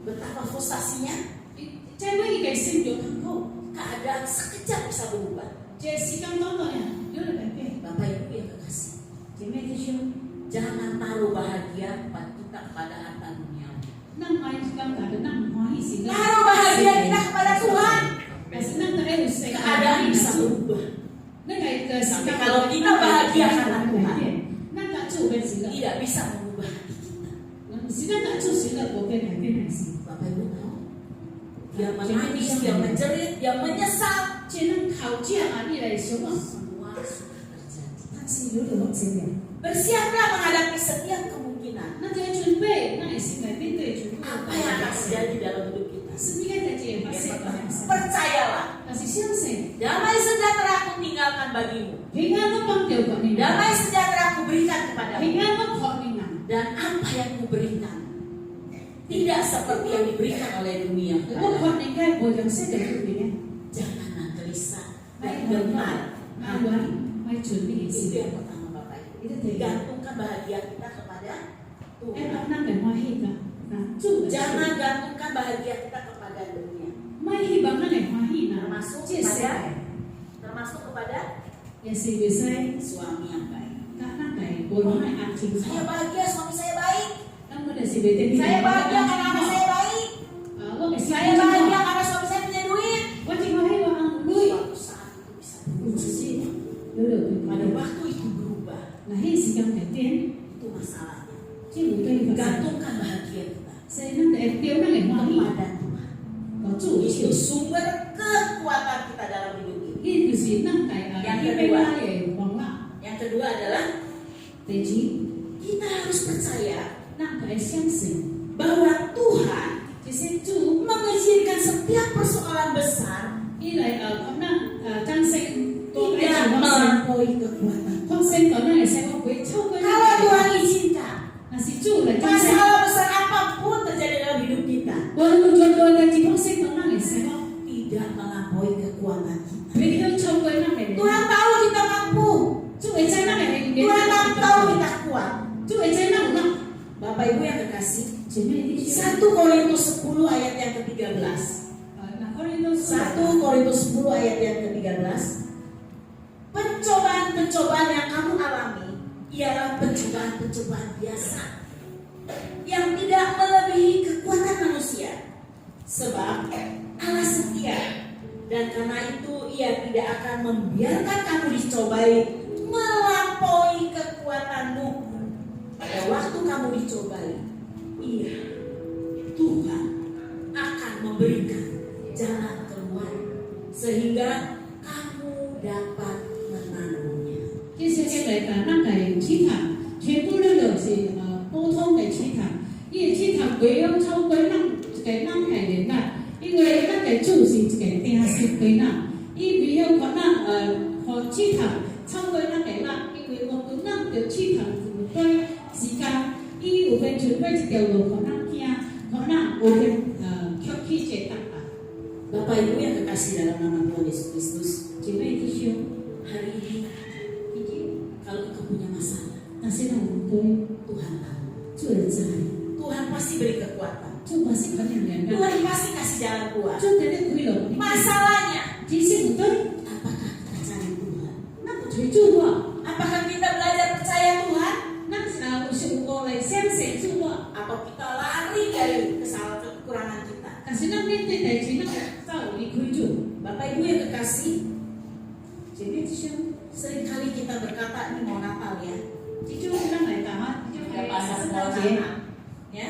[SPEAKER 2] Betapa frustasinya,
[SPEAKER 3] 在为一个心有看后，
[SPEAKER 2] keadaan sekejap bisa berubah.
[SPEAKER 3] 这时间短短呀，有了改变，
[SPEAKER 2] Bapak Ibu yang kekasih,
[SPEAKER 3] 姐妹弟兄。
[SPEAKER 2] jangan taruh bahagia kita kepada harta dunia.
[SPEAKER 3] 那爱刚刚的那欢喜是
[SPEAKER 2] Taruh bahagia kita kepada Tuhan.
[SPEAKER 3] 但是那个爱有谁
[SPEAKER 2] Keadaan bisa berubah.
[SPEAKER 3] 那个是
[SPEAKER 2] Tapi kalau kita bahagia karena Tuhan,
[SPEAKER 3] 那个就会死了，
[SPEAKER 2] tidak bisa mengubah hati kita.
[SPEAKER 3] 是那个就是了，我被改变还是？
[SPEAKER 2] Bapak Ibu tahu? Dia menangis, dia menjerit, dia menyesal.
[SPEAKER 3] 这能讨价啊，你来什么？
[SPEAKER 2] Semua sudah terjadi.
[SPEAKER 3] 他是有点往前的，
[SPEAKER 2] Bersiaplah menghadapi setiap kemungkinan.
[SPEAKER 3] 那就要准备，那也是改变对准备。
[SPEAKER 2] Apa yang akan terjadi dalam hidup kita?
[SPEAKER 3] 是应该在这发生的，
[SPEAKER 2] Percayalah,
[SPEAKER 3] 但是相信
[SPEAKER 2] damai sejahtera aku tinggalkan bagimu.
[SPEAKER 3] 平安我帮掉过你，
[SPEAKER 2] Damai sejahtera aku berikan kepadamu.
[SPEAKER 3] 平安我靠你啊，
[SPEAKER 2] Dan apa yang kuberikan tidak seperti yang diberikan oleh dunia
[SPEAKER 3] 我
[SPEAKER 2] kepadamu.
[SPEAKER 3] 靠你该我将谁的主里面，
[SPEAKER 2] Janganlah gelisah
[SPEAKER 3] 买
[SPEAKER 2] dan
[SPEAKER 3] 我
[SPEAKER 2] gentar.
[SPEAKER 3] 买完买准备也
[SPEAKER 2] Itu
[SPEAKER 3] 是。
[SPEAKER 2] yang pertama Bapak Ibu.
[SPEAKER 3] 一个对呀。
[SPEAKER 2] Gantungkan bahagia kita kepada
[SPEAKER 3] 哎，
[SPEAKER 2] Tuhan.
[SPEAKER 3] 那个欢喜的，那住的，
[SPEAKER 2] Jangan gantungkan bahagia kita kepada dunia.
[SPEAKER 3] 买希望那个欢喜呢，
[SPEAKER 2] Termasuk
[SPEAKER 3] 这是
[SPEAKER 2] kepada termasuk kepada
[SPEAKER 3] 也是会使，
[SPEAKER 2] suami yang baik.
[SPEAKER 3] 那个无论爱情
[SPEAKER 2] Saya bahagia suami saya baik.
[SPEAKER 3] 那么就是袂得
[SPEAKER 2] Saya bahagia karena anak saya baik.
[SPEAKER 3] 啊，我嘅
[SPEAKER 2] Saya bahagia karena suami saya punya duit.
[SPEAKER 3] 我真欢喜我安慰，
[SPEAKER 2] Suatu saat itu bisa
[SPEAKER 3] 不
[SPEAKER 2] berubah.
[SPEAKER 3] 只是有了
[SPEAKER 2] Pada
[SPEAKER 3] 对
[SPEAKER 2] waktu itu berubah.
[SPEAKER 3] 那迄时间改变，
[SPEAKER 2] Itu masalahnya.
[SPEAKER 3] 即有对发生，
[SPEAKER 2] Gantungkan bahagia kita
[SPEAKER 3] 所以那个丢那个欢喜，
[SPEAKER 2] kepada Tuhan.
[SPEAKER 3] 我住
[SPEAKER 2] Itu
[SPEAKER 3] 就，
[SPEAKER 2] sumber kekuatan kita dalam hidup ini.
[SPEAKER 3] 迄就是咱大啊，一边拉嘅望啦，
[SPEAKER 2] Yang kedua adalah
[SPEAKER 3] 第二，
[SPEAKER 2] kita harus percaya
[SPEAKER 3] 咱个相信，
[SPEAKER 2] bahwa Tuhan
[SPEAKER 3] 就是主。
[SPEAKER 2] mengizinkan setiap persoalan besar
[SPEAKER 3] 伊来可能掌聲多啲
[SPEAKER 2] tidak
[SPEAKER 3] 情況，
[SPEAKER 2] melampaui kekuatan.
[SPEAKER 3] 發生可能係成個會超過
[SPEAKER 2] Kalau Tuhan izinkan,
[SPEAKER 3] 但是主嚟掌聲，
[SPEAKER 2] masalah besar apapun terjadi dalam hidup kita
[SPEAKER 3] 我哋做到嘅情況性可能係成個
[SPEAKER 2] tidak melampaui kekuatan kita.
[SPEAKER 3] 會向超過那個，
[SPEAKER 2] Tuhan tahu kita mampu.
[SPEAKER 3] 主會在那個裏面，
[SPEAKER 2] Tuhan tahu kita kuat.
[SPEAKER 3] 主會在那個，
[SPEAKER 2] Bapak Ibu yang kekasih,
[SPEAKER 3] 前面啲
[SPEAKER 2] 1 Korintus 10 ayat yang ke-13.
[SPEAKER 3] 嗱，嗰啲都
[SPEAKER 2] 1 Korintus 10 ayat yang ke-13. Pencobaan-pencobaan yang kamu alami ialah pencobaan-pencobaan biasa yang tidak melebihi kekuatan manusia. Sebab Allah setia dan karena itu Ia tidak akan membiarkan kamu dicobai melampaui kekuatanmu. Pada waktu kamu dicobai, Ia Tuhan akan memberikan jalan keluar sehingga dapat menanggungnya.
[SPEAKER 3] 这些个来讲，咱个市场全部都是普通的市场，伊个市场不用超过咱一个咱个人啦，因为咱个主是一个定时的啦，伊不用可能和市场超过咱个人，因为我们咱着市场一段时间，伊有分准备一条路，可能行，可能有分曲去一搭啊。
[SPEAKER 2] Bapak Ibu yang kekasih dalam nama Tuhan Yesus Kristus,
[SPEAKER 3] 姐妹弟兄，
[SPEAKER 2] hari ini kalau engkau punya masalah,
[SPEAKER 3] 那现在我们对
[SPEAKER 2] Tuhan tahu.
[SPEAKER 3] 做人在，
[SPEAKER 2] Tuhan pasti beri kekuatan.
[SPEAKER 3] 做把是很两人的，
[SPEAKER 2] Tuhan pasti kasih jalan keluar.
[SPEAKER 3] 做的那亏了，
[SPEAKER 2] Masalahnya,
[SPEAKER 3] 其实不对，
[SPEAKER 2] apakah kita cari Tuhan?
[SPEAKER 3] 那不追逐我。
[SPEAKER 2] Apakah kita belajar percaya Tuhan?
[SPEAKER 3] 那是我来相信主我，
[SPEAKER 2] Atau kita lari dari kesalahan kekurangan kita?
[SPEAKER 3] 但是那面对代志，那个早离开主。
[SPEAKER 2] Bapak Ibu yang kekasih,
[SPEAKER 3] 姐妹弟兄，
[SPEAKER 2] seringkali kita berkata ini mau Natal ya.
[SPEAKER 3] 这就让来讲啊，就
[SPEAKER 2] Ada
[SPEAKER 3] 来
[SPEAKER 2] pasar
[SPEAKER 3] 圣
[SPEAKER 2] mau
[SPEAKER 3] 诞节，
[SPEAKER 2] Natal, ya.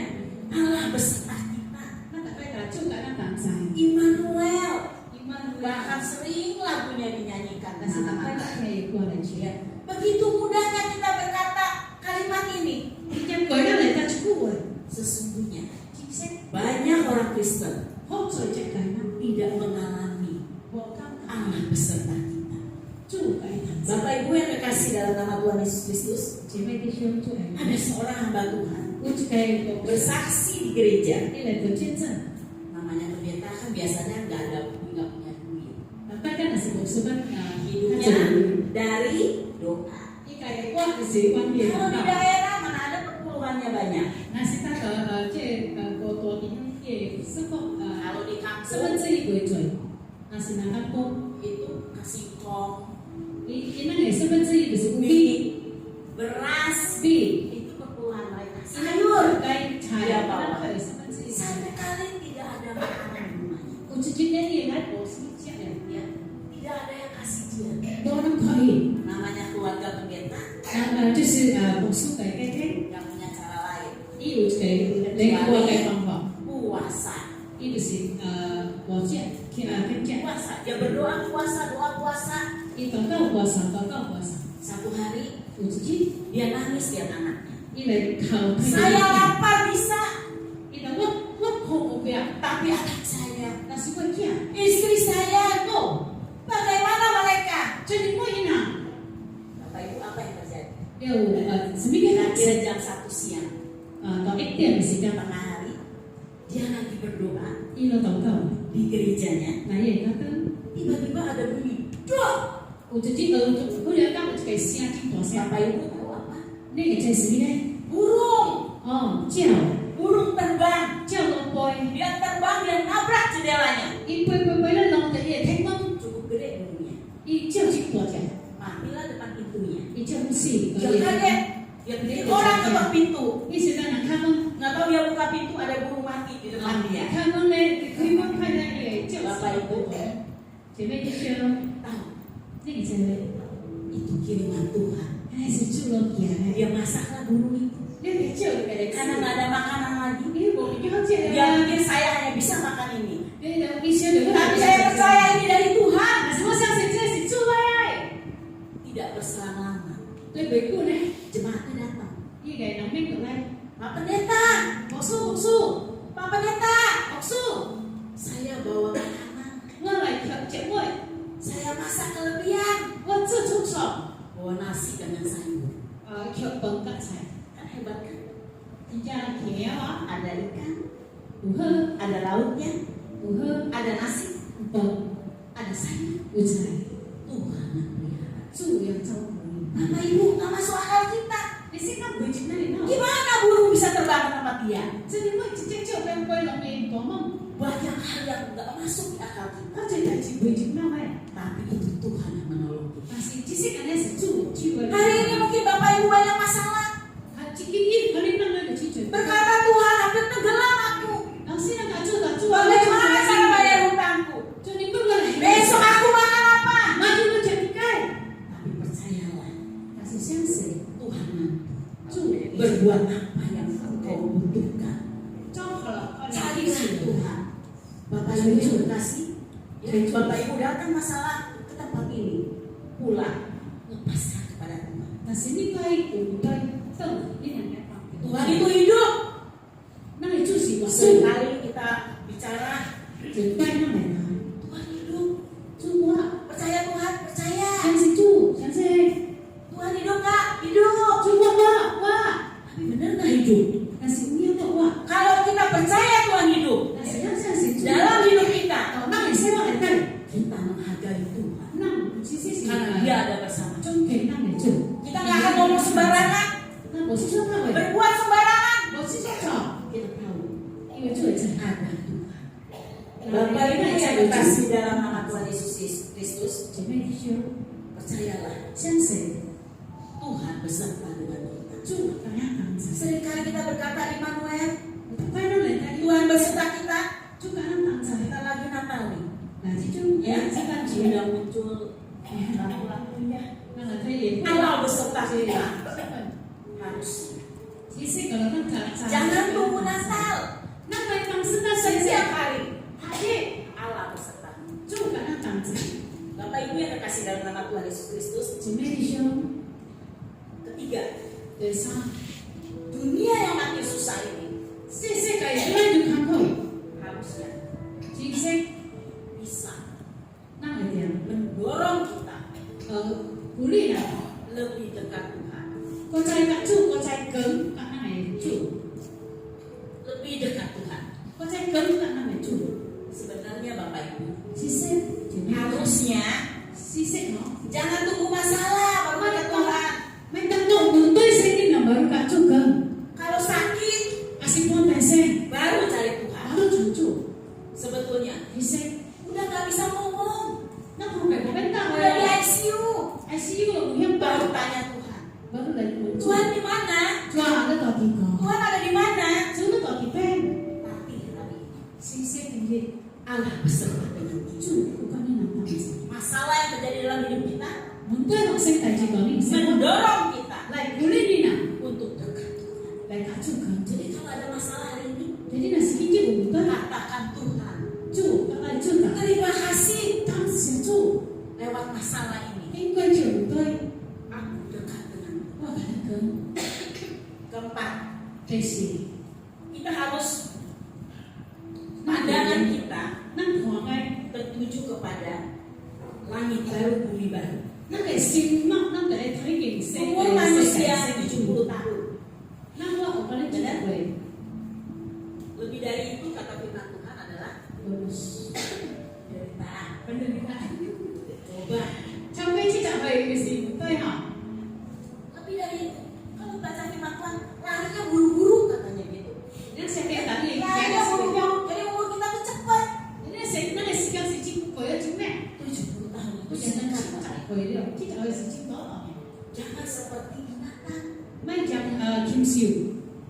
[SPEAKER 2] Allah beserta kita.
[SPEAKER 3] 那大概打就给咱当在，
[SPEAKER 2] Immanuel,
[SPEAKER 3] 因为
[SPEAKER 2] bahkan sering lagunya dinyanyikan.
[SPEAKER 3] 但是大概
[SPEAKER 2] anak-anak.
[SPEAKER 3] 可以过来接，
[SPEAKER 2] Begitu mudahnya kita berkata kalimat ini.
[SPEAKER 3] 已经过了来咱出国，
[SPEAKER 2] Sesungguhnya
[SPEAKER 3] 其实
[SPEAKER 2] banyak orang Kristen
[SPEAKER 3] 好做这个呢，
[SPEAKER 2] tidak mengalami
[SPEAKER 3] 我刚
[SPEAKER 2] Allah beserta kita.
[SPEAKER 3] 主来当在，
[SPEAKER 2] Bapak Ibu yang kekasih dalam nama Tuhan Yesus Kristus,
[SPEAKER 3] 姐妹弟兄主来，
[SPEAKER 2] ada seorang hamba Tuhan
[SPEAKER 3] 我这个
[SPEAKER 2] bersaksi di gereja.
[SPEAKER 3] 你来做见证，
[SPEAKER 2] Namanya pendeta kan biasanya nggak punya duit.
[SPEAKER 3] 大概那是我是问
[SPEAKER 2] Hidupnya dari doa.
[SPEAKER 3] 应该我是关键
[SPEAKER 2] Kalau di
[SPEAKER 3] 的。
[SPEAKER 2] daerah mana ada perpuluhannya banyak.
[SPEAKER 3] 那是那个国多地方也是讲
[SPEAKER 2] Kalau di
[SPEAKER 3] 四分
[SPEAKER 2] kampung
[SPEAKER 3] 之一为准，那是那个讲，
[SPEAKER 2] itu kasih kong,
[SPEAKER 3] 伊那个四分之一就是五
[SPEAKER 2] mie,
[SPEAKER 3] 米
[SPEAKER 2] beras,
[SPEAKER 3] 米，
[SPEAKER 2] itu perpuluhan mereka.
[SPEAKER 3] 伊
[SPEAKER 2] Sayur.
[SPEAKER 3] 那该菜那个四分之一。
[SPEAKER 2] Sampai kali tidak ada makanan di rumahnya.
[SPEAKER 3] 我之前也来我是这样，
[SPEAKER 2] Ya, tidak ada yang kasih dia.
[SPEAKER 3] 都能可以。
[SPEAKER 2] Namanya keluarga pendeta
[SPEAKER 3] 就是牧师改改改，
[SPEAKER 2] yang punya cara lain.
[SPEAKER 3] 伊有一个另外的方法，
[SPEAKER 2] Puasa.
[SPEAKER 3] 伊就是我这跟这，
[SPEAKER 2] Puasa. Dia berdoa puasa, doa puasa.
[SPEAKER 3] 伊祷告我啥祷告我啥，
[SPEAKER 2] Satu hari
[SPEAKER 3] 有自己
[SPEAKER 2] dia nangis lihat anaknya.
[SPEAKER 3] 伊来靠
[SPEAKER 2] Saya lapar bisa,
[SPEAKER 3] 伊来我好不要，
[SPEAKER 2] tapi anak saya,
[SPEAKER 3] 但是我惊。
[SPEAKER 2] istri saya, bagaimana mereka?
[SPEAKER 3] 这里我一拿，
[SPEAKER 2] Bapak Ibu apa yang terjadi?
[SPEAKER 3] 有什么个
[SPEAKER 2] Kira-kira jam 1 siang
[SPEAKER 3] 到一点的时间，
[SPEAKER 2] tengah hari dia lagi berdoa
[SPEAKER 3] 伊来祷告，
[SPEAKER 2] di gerejanya.
[SPEAKER 3] 那也那个，
[SPEAKER 2] Tiba-tiba ada bunyi, dok.
[SPEAKER 3] 我自己忽然间有一个声真大声，
[SPEAKER 2] Bapak Ibu tahu apa?
[SPEAKER 3] 那个叫什么呢？
[SPEAKER 2] Burung,
[SPEAKER 3] 哦，叫
[SPEAKER 2] burung terbang.
[SPEAKER 3] 叫龙飞，
[SPEAKER 2] Dia terbang dan nabrak jendelanya.
[SPEAKER 3] 伊飞了龙的也天空，
[SPEAKER 2] Cukup gede burungnya.
[SPEAKER 3] 伊叫真大声，
[SPEAKER 2] Matilah depan pintunya.
[SPEAKER 3] 伊叫不死，
[SPEAKER 2] Dia kaget. Dia pikir orang ketok pintu.
[SPEAKER 3] 伊是在哪看吗？
[SPEAKER 2] Nggak tahu dia buka pintu ada burung mati di depan dia.
[SPEAKER 3] 看吗呢？开门看到也叫
[SPEAKER 2] Bapak Ibu
[SPEAKER 3] 姐妹弟兄，
[SPEAKER 2] tahu
[SPEAKER 3] 那个真的，
[SPEAKER 2] itu kiriman Tuhan.
[SPEAKER 3] 还是主了给的，
[SPEAKER 2] Dia masaklah burung itu
[SPEAKER 3] 那个叫给
[SPEAKER 2] karena
[SPEAKER 3] 的，
[SPEAKER 2] nggak ada makanan lagi.
[SPEAKER 3] 因为我们要这
[SPEAKER 2] Dia
[SPEAKER 3] 样。
[SPEAKER 2] pikir saya hanya bisa makan ini.
[SPEAKER 3] 对的，一些人
[SPEAKER 2] Tapi saya percaya ini dari Tuhan.
[SPEAKER 3] 我相信这是主的爱。
[SPEAKER 2] Tidak berselang lama
[SPEAKER 3] 对北部呢，
[SPEAKER 2] jemaatnya datang.
[SPEAKER 3] 一个人面过来，
[SPEAKER 2] Pak Pendeta,
[SPEAKER 3] 牧师，
[SPEAKER 2] Pak Pendeta,
[SPEAKER 3] 牧师，
[SPEAKER 2] saya bawa makanan.
[SPEAKER 3] 我来调节我，
[SPEAKER 2] Saya masak kelebihan.
[SPEAKER 3] 我做出手，
[SPEAKER 2] Bawa nasi dengan sayur.
[SPEAKER 3] 调饭กับ菜，
[SPEAKER 2] Kan hebat kan?
[SPEAKER 3] 人家甜啊，
[SPEAKER 2] Ada ikan,
[SPEAKER 3] 有喝，
[SPEAKER 2] ada lauknya,
[SPEAKER 3] 有喝，
[SPEAKER 2] ada nasi,
[SPEAKER 3] 有饭，
[SPEAKER 2] ada sayur.
[SPEAKER 3] 有菜，
[SPEAKER 2] Tuhan yang pelihara.
[SPEAKER 3] 主要照顾你。
[SPEAKER 2] Bapak Ibu nggak masuk akal kita.
[SPEAKER 3] 你现在回去那里闹，
[SPEAKER 2] Gimana burung bisa terbang ke tempat dia?
[SPEAKER 3] 这里我直接就跟归了面多梦，
[SPEAKER 2] Banyak hal yang nggak masuk di akal kita.
[SPEAKER 3] 我这代志回去那来，
[SPEAKER 2] Tapi itu Tuhan yang menolong kita.
[SPEAKER 3] 但是这些人是主去过来。
[SPEAKER 2] Hari ini mungkin Bapak Ibu banyak masalah.
[SPEAKER 3] 这个一可能那个去准备。
[SPEAKER 2] Berkata Tuhan hampir tenggelam aku.
[SPEAKER 3] 老师那个做的做，
[SPEAKER 2] Bagaimana cara bayar hutangku?
[SPEAKER 3] 就你不能来。
[SPEAKER 2] Besok aku makan apa?
[SPEAKER 3] maju menjadi kaya.
[SPEAKER 2] Tapi percayalah,
[SPEAKER 3] Kasih sensei,
[SPEAKER 2] Tuhan mampu.
[SPEAKER 3] 主
[SPEAKER 2] Berbuat apa yang engkau butuhkan.
[SPEAKER 3] 招好了，
[SPEAKER 2] Carilah Tuhan. Bapak Ibu yang kasih. Ya, Bapak Ibu datang masalah ke tempat tempat ini pulang, lepaskan kepada Tuhan.
[SPEAKER 3] 但是你该有该等你两个放。
[SPEAKER 2] Tuhan itu hidup.
[SPEAKER 3] 那你就是我
[SPEAKER 2] Seringkali kita bicara
[SPEAKER 3] 准备那来拿，
[SPEAKER 2] Tuhan hidup.
[SPEAKER 3] 主我
[SPEAKER 2] Percaya Tuhan, percaya.
[SPEAKER 3] 相信主，相信
[SPEAKER 2] Tuhan hidup nggak? Hidup.
[SPEAKER 3] 主我，
[SPEAKER 2] Tapi benar nggak hidup?
[SPEAKER 3] 但是你要我，
[SPEAKER 2] Kalau kita percaya Tuhan hidup
[SPEAKER 3] 但是要相信主。
[SPEAKER 2] dalam hidup kita,
[SPEAKER 3] 那你希望来干？
[SPEAKER 2] kita menghargai Tuhan
[SPEAKER 3] 那其实是
[SPEAKER 2] karena Dia ada bersama.
[SPEAKER 3] 中给那你做，
[SPEAKER 2] Kita nggak akan ngomong sembarangan,
[SPEAKER 3] 那我是说那位，
[SPEAKER 2] berbuat sembarangan.
[SPEAKER 3] 我是说找，
[SPEAKER 2] Kita tahu
[SPEAKER 3] 因为主也在。
[SPEAKER 2] ada Tuhan. Bapak Ibu yang dikasih dalam nama Tuhan Yesus Kristus,
[SPEAKER 3] 姐妹弟兄，
[SPEAKER 2] percayalah
[SPEAKER 3] 相信
[SPEAKER 2] Tuhan beserta dengan kita.
[SPEAKER 3] 主大家当着，
[SPEAKER 2] Seringkali kita berkata Immanuel,
[SPEAKER 3] 快乐来带
[SPEAKER 2] Tuhan beserta kita.
[SPEAKER 3] 主大家当着，
[SPEAKER 2] Kita lagi Natal nih,
[SPEAKER 3] 那这就
[SPEAKER 2] ya.
[SPEAKER 3] 这个节，
[SPEAKER 2] Sudah muncul lampu-lampunya.
[SPEAKER 3] 那个可以。
[SPEAKER 2] Allah beserta kita.
[SPEAKER 3] 其
[SPEAKER 2] Harus.
[SPEAKER 3] 实kalau nak
[SPEAKER 2] Jangan tunggu Natal.
[SPEAKER 3] 那个当时那谁
[SPEAKER 2] Setiap hari
[SPEAKER 3] 还
[SPEAKER 2] Allah beserta.
[SPEAKER 3] 就把那当着，
[SPEAKER 2] Bapak Ibu yang terkasih dalam nama Tuhan Yesus Kristus.
[SPEAKER 3] 姐妹弟兄，
[SPEAKER 2] Ketiga,
[SPEAKER 3] 第三，
[SPEAKER 2] dunia yang makin susah ini
[SPEAKER 3] 世界越来越坎坷，
[SPEAKER 2] harusnya
[SPEAKER 3] 其实
[SPEAKER 2] bisa
[SPEAKER 3] 那个点，
[SPEAKER 2] mendorong kita
[SPEAKER 3] 鼓励啦，
[SPEAKER 2] lebih dekat Tuhan,
[SPEAKER 3] 我在甲主，我在跟甲那个主，
[SPEAKER 2] lebih dekat Tuhan.
[SPEAKER 3] 我在跟甲那个主，
[SPEAKER 2] Sebenarnya Bapak Ibu,
[SPEAKER 3] 其实姐妹，
[SPEAKER 2] harusnya
[SPEAKER 3] 其实喏，
[SPEAKER 2] jangan tunggu masalah baru dekat Tuhan.
[SPEAKER 3] 每当我面对生命的某甲主跟，
[SPEAKER 2] Kalau sakit
[SPEAKER 3] 还是我在生，
[SPEAKER 2] baru cari Tuhan.
[SPEAKER 3] 我都主主，
[SPEAKER 2] Sebetulnya
[SPEAKER 3] 其实
[SPEAKER 2] udah nggak bisa ngomong,
[SPEAKER 3] 那旁边我们大
[SPEAKER 2] udah di
[SPEAKER 3] 会
[SPEAKER 2] ICU,
[SPEAKER 3] ICU 有影
[SPEAKER 2] baru
[SPEAKER 3] 包，
[SPEAKER 2] tanya Tuhan.
[SPEAKER 3] 我都来问
[SPEAKER 2] Tuhan di mana?
[SPEAKER 3] 主啊，你到底讲？
[SPEAKER 2] Tuhan ada di mana?
[SPEAKER 3] 主你到底变？
[SPEAKER 2] Tapi hari ini
[SPEAKER 3] 星星的日，
[SPEAKER 2] Allah beserta dengan kita.
[SPEAKER 3] 主我跟你能当着。
[SPEAKER 2] Masalah yang terjadi dalam hidup kita
[SPEAKER 3] 面對學生大志講呢，成
[SPEAKER 2] mendorong kita
[SPEAKER 3] 嚟鼓勵你啦，
[SPEAKER 2] untuk dekat Tuhan.
[SPEAKER 3] 嚟甲主講。
[SPEAKER 2] Jadi kalau ada masalah hari ini,
[SPEAKER 3] Jadi nasi kita meminta
[SPEAKER 2] katakan Tuhan,
[SPEAKER 3] 主，kalau itu tak
[SPEAKER 2] terima kasih
[SPEAKER 3] 當時主，
[SPEAKER 2] lewat masalah ini.
[SPEAKER 3] 應該就唔對，
[SPEAKER 2] Aku dekat dengan.
[SPEAKER 3] 我同佢講，
[SPEAKER 2] Keempat,
[SPEAKER 3] 第時，
[SPEAKER 2] kita harus pandangan kita
[SPEAKER 3] 咱看嘅，
[SPEAKER 2] tertuju kepada langit baru, bumi baru.
[SPEAKER 3] 咱嘅心目，咱就係睇見世
[SPEAKER 2] Umur manusia 70 tahun.
[SPEAKER 3] 咱我學過呢啲會，
[SPEAKER 2] Lebih dari itu kata firman Tuhan adalah
[SPEAKER 3] 我
[SPEAKER 2] penderitaan. Coba
[SPEAKER 3] 參加呢集會嘅時唔對嚇，
[SPEAKER 2] lebih dari itu. Kalau baca firman Tuhan, larinya buru-buru katanya gitu.
[SPEAKER 3] 咱成日等你
[SPEAKER 2] Larinya
[SPEAKER 3] 嘅時候，
[SPEAKER 2] buru-buru. Jadi umur kita tuh cepat.
[SPEAKER 3] 咱嘅時間是真貴咗做咩？
[SPEAKER 2] 70 tahun
[SPEAKER 3] 我
[SPEAKER 2] itu
[SPEAKER 3] 現在
[SPEAKER 2] singkat
[SPEAKER 3] 真
[SPEAKER 2] Pak.
[SPEAKER 3] 係貴咗，呢集會是真多啊！
[SPEAKER 2] Jangan seperti binatang.
[SPEAKER 3] 咪講謙少，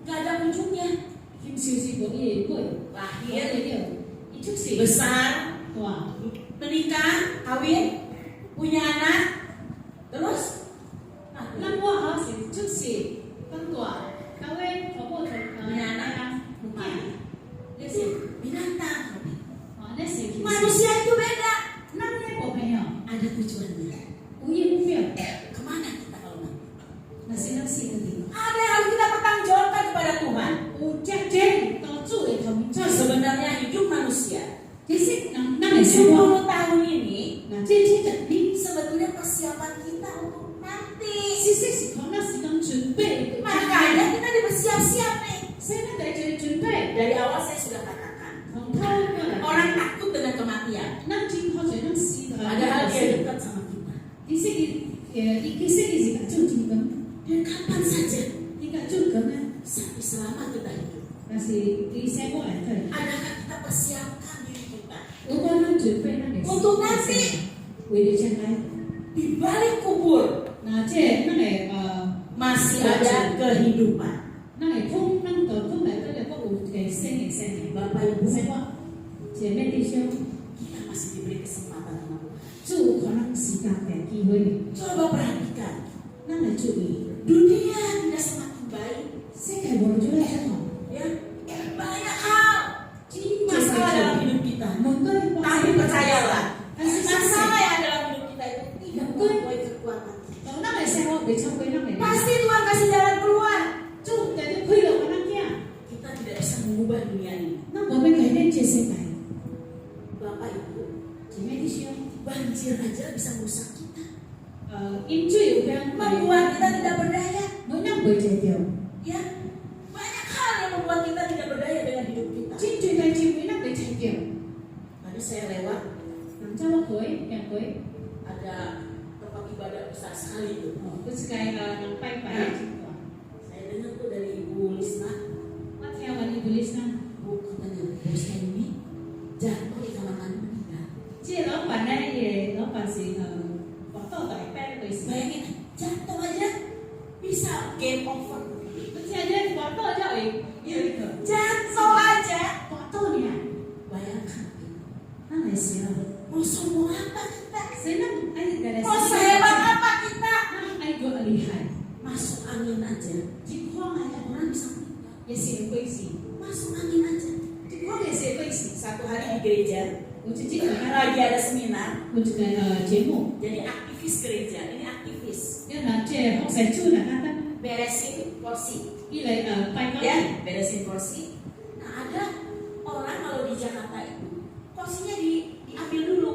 [SPEAKER 2] Gak ada ujungnya.
[SPEAKER 3] 謙少是嗰啲嘢貴，我
[SPEAKER 2] Lahir,
[SPEAKER 3] 哋呢度，一出世，
[SPEAKER 2] besar,
[SPEAKER 3] 哇！
[SPEAKER 2] menikah, kawin, punya anak, terus mati.
[SPEAKER 3] 那我係出世，咁大，各位婆婆同
[SPEAKER 2] 唔係Itu binatang.
[SPEAKER 3] 啊，呢是
[SPEAKER 2] Manusia itu beda.
[SPEAKER 3] 那呢個朋友，
[SPEAKER 2] Ada tujuannya.
[SPEAKER 3] 有嘢目標，
[SPEAKER 2] Kemana kita kalau mati?
[SPEAKER 3] 那是那是嗰啲，
[SPEAKER 2] Ada yang harus kita pertanggungjawabkan kepada Tuhan.
[SPEAKER 3] 有隻隻到主嘅頭面出，
[SPEAKER 2] Sebenarnya hidup manusia
[SPEAKER 3] 其實那係什麼？
[SPEAKER 2] 70 tahun ini
[SPEAKER 3] 嗱，即係就呢，
[SPEAKER 2] sebetulnya persiapan kita untuk mati.
[SPEAKER 3] 其實是講那是咁準備，
[SPEAKER 2] Makanya kita bersiap-siap nih.
[SPEAKER 3] 所以呢就係準備，
[SPEAKER 2] Dari awal saya sudah katakan,
[SPEAKER 3] 從頭過嚟，
[SPEAKER 2] orang takut dengan kematian.
[SPEAKER 3] 那今學咗那時代，
[SPEAKER 2] Padahal dia dekat sama kita.
[SPEAKER 3] 其實其實是個做緊咁，
[SPEAKER 2] Dan kapan saja,
[SPEAKER 3] 呢個做緊咧，
[SPEAKER 2] sampai selama kita hidup.
[SPEAKER 3] 但是啲社會嚟睇。
[SPEAKER 2] Adakah kita persiapkan diri kita
[SPEAKER 3] 我幫佢準備那個
[SPEAKER 2] untuk nanti
[SPEAKER 3] 為咗將來，
[SPEAKER 2] di balik kubur
[SPEAKER 3] 嗱即係那個
[SPEAKER 2] masih ada kehidupan?
[SPEAKER 3] 那個空那個空嚟嗰個嗰個嘅生嘅生嘅，
[SPEAKER 2] Bapak Ibu,
[SPEAKER 3] 生活姐妹弟兄，
[SPEAKER 2] kita masih diberi kesempatan sama Tuhan.
[SPEAKER 3] 主可能時間嘅機會，
[SPEAKER 2] Coba perhatikan,
[SPEAKER 3] 那個注意，
[SPEAKER 2] dunia tidak semakin baik,
[SPEAKER 3] 世界冇咗咧一行，
[SPEAKER 2] ya. Banyak hal
[SPEAKER 3] 知
[SPEAKER 2] masalah dalam hidup kita.
[SPEAKER 3] 冇對，
[SPEAKER 2] Tapi percayalah,
[SPEAKER 3] 但是
[SPEAKER 2] masalah yang ada dalam hidup kita itu
[SPEAKER 3] 被超过那个。
[SPEAKER 2] Pasti Tuhan kasih jalan keluar.
[SPEAKER 3] 就在这亏了我那家，
[SPEAKER 2] Kita tidak bisa mengubah dunia ini.
[SPEAKER 3] 那我们改变这世界，
[SPEAKER 2] Bapak Ibu,
[SPEAKER 3] 姐妹弟兄，
[SPEAKER 2] banjir aja bisa merusak kita.
[SPEAKER 3] 因罪有关，
[SPEAKER 2] Membuat kita tidak berdaya.
[SPEAKER 3] 我让不戒掉，
[SPEAKER 2] Ya, banyak hal yang membuat kita tidak berdaya dengan hidup kita.
[SPEAKER 3] 真罪在教会那不戒掉，
[SPEAKER 2] Tadi saya lewat,
[SPEAKER 3] 人家我会，两会，
[SPEAKER 2] ada tempat ibadah besar sekali itu.
[SPEAKER 3] 不是该能拜拜的情况。
[SPEAKER 2] Saya dengar tuh dari Ibu Lisna,
[SPEAKER 3] 我听完你不理上，
[SPEAKER 2] Bu katanya, Bu saya ini jatuh di kamar mandi meninggal.
[SPEAKER 3] 这老板呢也，老板是我到台北的回事。
[SPEAKER 2] Bayangin, jatuh aja bisa game over.
[SPEAKER 3] 我现在我到叫有一个，
[SPEAKER 2] Jatuh aja.
[SPEAKER 3] 我到你啊，
[SPEAKER 2] Bayangkan,
[SPEAKER 3] 那来谁了？
[SPEAKER 2] mau sombong apa kita?
[SPEAKER 3] 谁能哎个来
[SPEAKER 2] Mau sehebat apa kita?
[SPEAKER 3] 那哎个厉害，
[SPEAKER 2] Masuk angin aja.
[SPEAKER 3] 情况哎
[SPEAKER 2] Orang bisa meninggal.
[SPEAKER 3] 也是会死，
[SPEAKER 2] Masuk angin aja.
[SPEAKER 3] 情况也是会死。
[SPEAKER 2] Satu hari di gereja,
[SPEAKER 3] 我最近有看
[SPEAKER 2] lagi ada seminar.
[SPEAKER 3] 我这个节目，
[SPEAKER 2] Jadi aktivis gereja, ini aktivis
[SPEAKER 3] 要拿这红色猪呢，他
[SPEAKER 2] beresin kursi,
[SPEAKER 3] 一来拜高
[SPEAKER 2] ya, beresin kursi. Nah ada orang kalau di Jakarta itu kursinya diambil dulu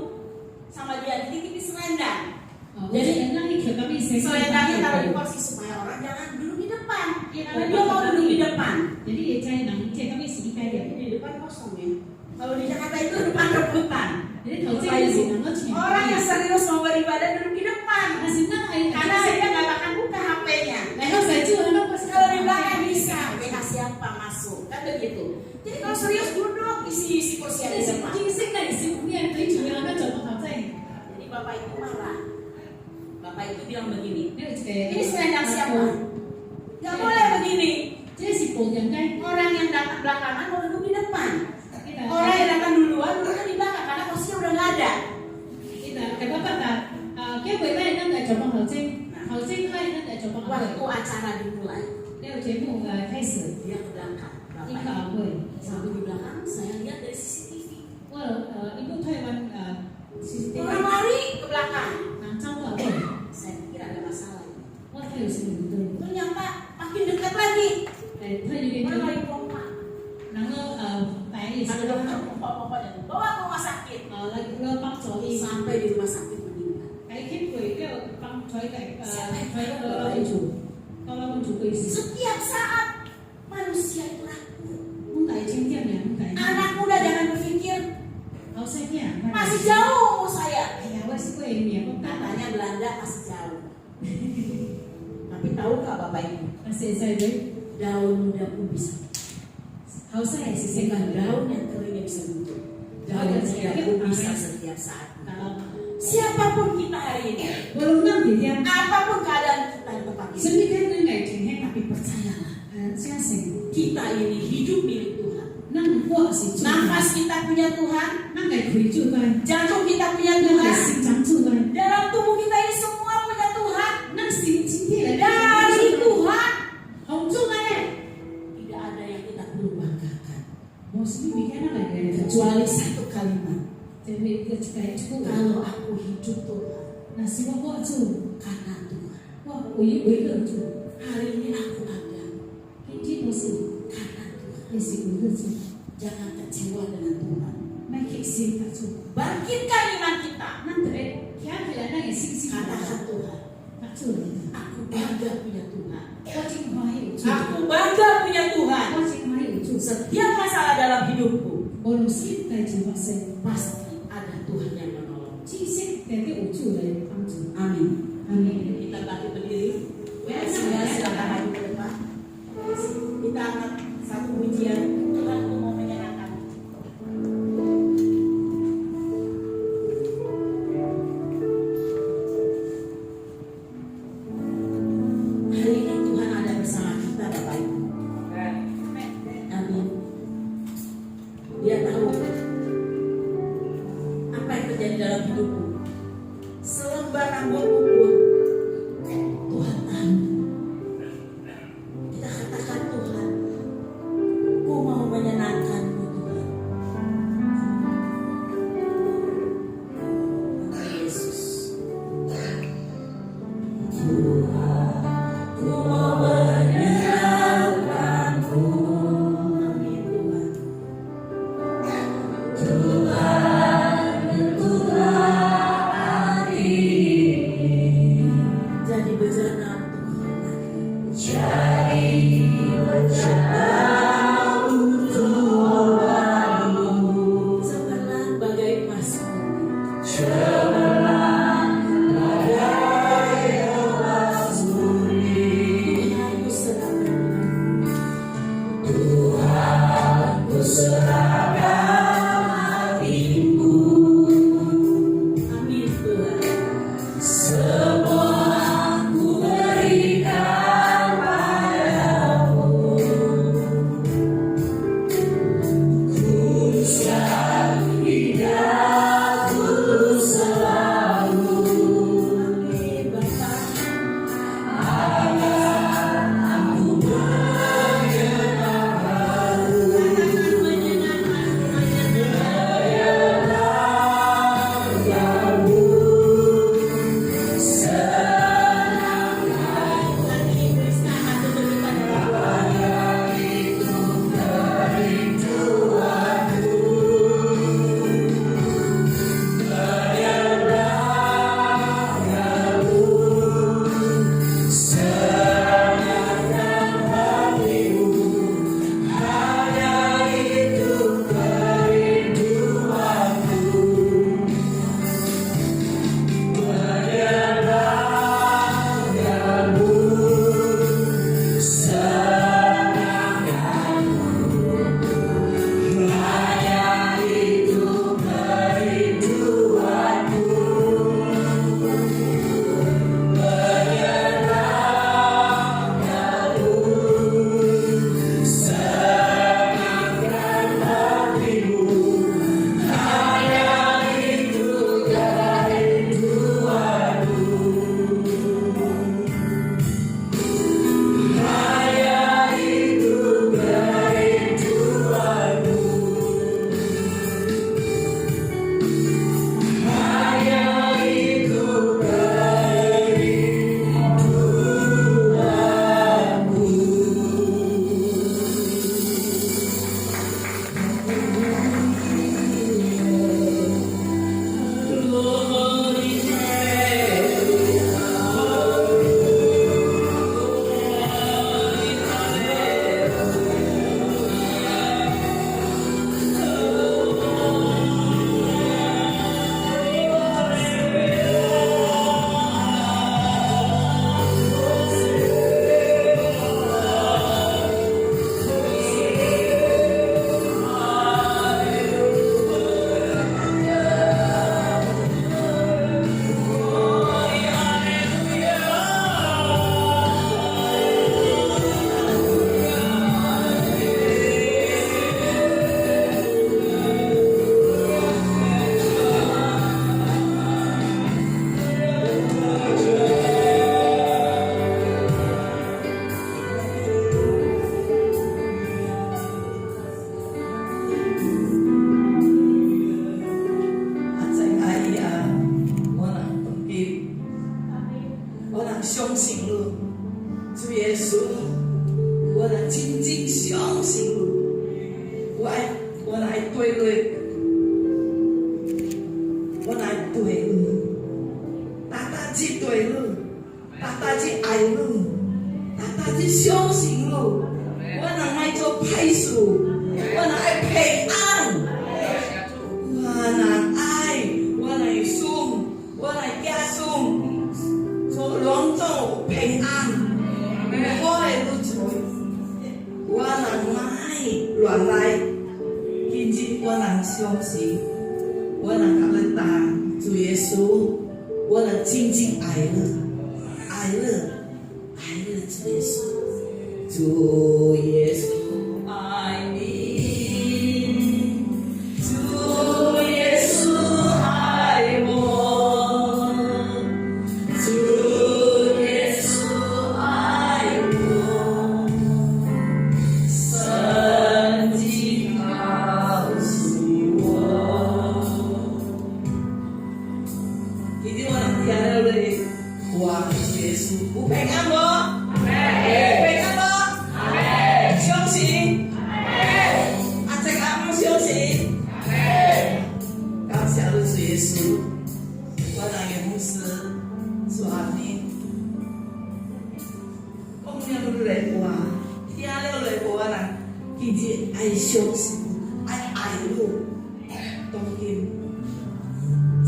[SPEAKER 2] sama dia dititipi selendang.
[SPEAKER 3] jadi yang ini kita bisa
[SPEAKER 2] Selendangnya taruh di kursi supaya orang jangan duduk di depan. Karena dia mau duduk di depan.
[SPEAKER 3] jadi ya saya nang这个是一开的，
[SPEAKER 2] Di depan kosong ya. Kalau di Jakarta itu depan rebutan.
[SPEAKER 3] jadi 头这个是能够请
[SPEAKER 2] Orang yang serius mau beribadah duduk di depan.
[SPEAKER 3] 但是那还
[SPEAKER 2] Karena dia nggak akan buka HP-nya.
[SPEAKER 3] 然后saya juga那不是
[SPEAKER 2] Kalau di belakang bisa, PH siapa masuk, kan begitu. Jadi kalau serius duduk, isi kursi yang di depan.
[SPEAKER 3] 这个现在是不面对主要那怎么好在？
[SPEAKER 2] Jadi bapak itu marah. Bapak itu bilang begini,
[SPEAKER 3] 那个
[SPEAKER 2] ini selendang siapa? Gak boleh begini.
[SPEAKER 3] 这是保养该，
[SPEAKER 2] Orang yang datang belakangan mau duduk di depan.
[SPEAKER 3] kita
[SPEAKER 2] Orang yang datang duluan duduknya di belakang karena kursinya udah nggak ada.
[SPEAKER 3] kita cái bapak ta cái buổi này nó lại chọn học sinh này nó lại chọn học
[SPEAKER 2] Waktu acara dimulai,
[SPEAKER 3] 那个节目开始
[SPEAKER 2] dia ke belakang.
[SPEAKER 3] 一
[SPEAKER 2] Bapak
[SPEAKER 3] 个会，
[SPEAKER 2] sampai di belakang saya lihat dari CCTV.
[SPEAKER 3] 我一部台湾是
[SPEAKER 2] Orang lari ke belakang.
[SPEAKER 3] 南昌的会，
[SPEAKER 2] Saya pikir ada masalah.
[SPEAKER 3] 我他有什么对？
[SPEAKER 2] Ternyata makin dekat lagi.
[SPEAKER 3] 他有点
[SPEAKER 2] Orang lari pompa.
[SPEAKER 3] 然后白也是
[SPEAKER 2] Ada dokter pompa-pompa dan bawa ke rumah sakit.
[SPEAKER 3] 那个帮助你，
[SPEAKER 2] Sampai di rumah sakit meninggal.
[SPEAKER 3] 哎，去会个帮推给老为主，高老为主会是，
[SPEAKER 2] Setiap saat manusia itu rapuh.
[SPEAKER 3] 我来听见两台，
[SPEAKER 2] Anak muda jangan berpikir
[SPEAKER 3] 好生见，
[SPEAKER 2] masih jauh umur saya.
[SPEAKER 3] 哎呀，我是会面不大，
[SPEAKER 2] Katanya Belanda masih jauh. Tapi tahukah Bapak Ibu,
[SPEAKER 3] 那现在的
[SPEAKER 2] daun muda pun bisa.
[SPEAKER 3] 好生也是
[SPEAKER 2] Bukan
[SPEAKER 3] 现
[SPEAKER 2] daun yang keringnya bisa bentuk. Daun muda pun bisa setiap saat.
[SPEAKER 3] kalau
[SPEAKER 2] Siapapun kita hari ini,
[SPEAKER 3] belum nanti dia
[SPEAKER 2] apapun keadaan kita di tempat ini,
[SPEAKER 3] sendiri kan nggak cengeng
[SPEAKER 2] tapi percayalah,
[SPEAKER 3] 相信
[SPEAKER 2] kita ini hidup milik Tuhan.
[SPEAKER 3] 那我是主，
[SPEAKER 2] Nafas kita punya Tuhan,
[SPEAKER 3] 那个可以做的，
[SPEAKER 2] jantung kita punya
[SPEAKER 3] 那个
[SPEAKER 2] Tuhan,
[SPEAKER 3] 心脏做的，
[SPEAKER 2] dalam tubuh kita ini semua punya Tuhan.
[SPEAKER 3] 那心今天来
[SPEAKER 2] Dari Tuhan
[SPEAKER 3] 好做的嘞，
[SPEAKER 2] tidak ada yang kita perlu banggakan
[SPEAKER 3] 我是你看那个人，
[SPEAKER 2] kecuali satu kalimat.
[SPEAKER 3] 这边一个这个出来，
[SPEAKER 2] Kalau aku hidup Tuhan
[SPEAKER 3] 那是我做，
[SPEAKER 2] karena Tuhan.
[SPEAKER 3] 我为了做，
[SPEAKER 2] Hari ini aku ada
[SPEAKER 3] 今天都是
[SPEAKER 2] karena Tuhan.
[SPEAKER 3] 也是为了做，
[SPEAKER 2] Jangan kecewa dengan Tuhan.
[SPEAKER 3] 没开心他做，
[SPEAKER 2] Bangkitkan iman kita.
[SPEAKER 3] 那得看起来那个信心，
[SPEAKER 2] Katakan Tuhan,
[SPEAKER 3] 他做了，
[SPEAKER 2] aku bangga punya Tuhan.
[SPEAKER 3] 我今天有做，
[SPEAKER 2] Aku bangga punya Tuhan.
[SPEAKER 3] 我今天有做，
[SPEAKER 2] Setiap masalah dalam hidupku
[SPEAKER 3] 我有心在做发生。
[SPEAKER 2] pasti ada Tuhan yang menolong.
[SPEAKER 3] 知識嘅啲好處嚟幫助。
[SPEAKER 2] Amin.
[SPEAKER 3] 阿明，
[SPEAKER 2] Kita bangkit berdiri. Ya, silakan maju ke depan. Kita angkat satu pujian. Tuhanku mau menyenangkan. Hari ini Tuhan ada bersama kita, Bapak Ibu. Amin. Dia tahu apa yang terjadi dalam hidupku. Selembar rambutku pun Tuhan tahu. Kita katakan Tuhan, ku mau menyenangkan-Mu Tuhan. Yesus. Tuhan.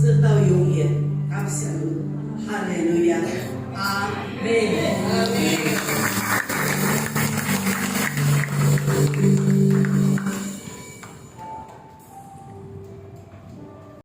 [SPEAKER 4] 直到有
[SPEAKER 2] Haleluya. Amin.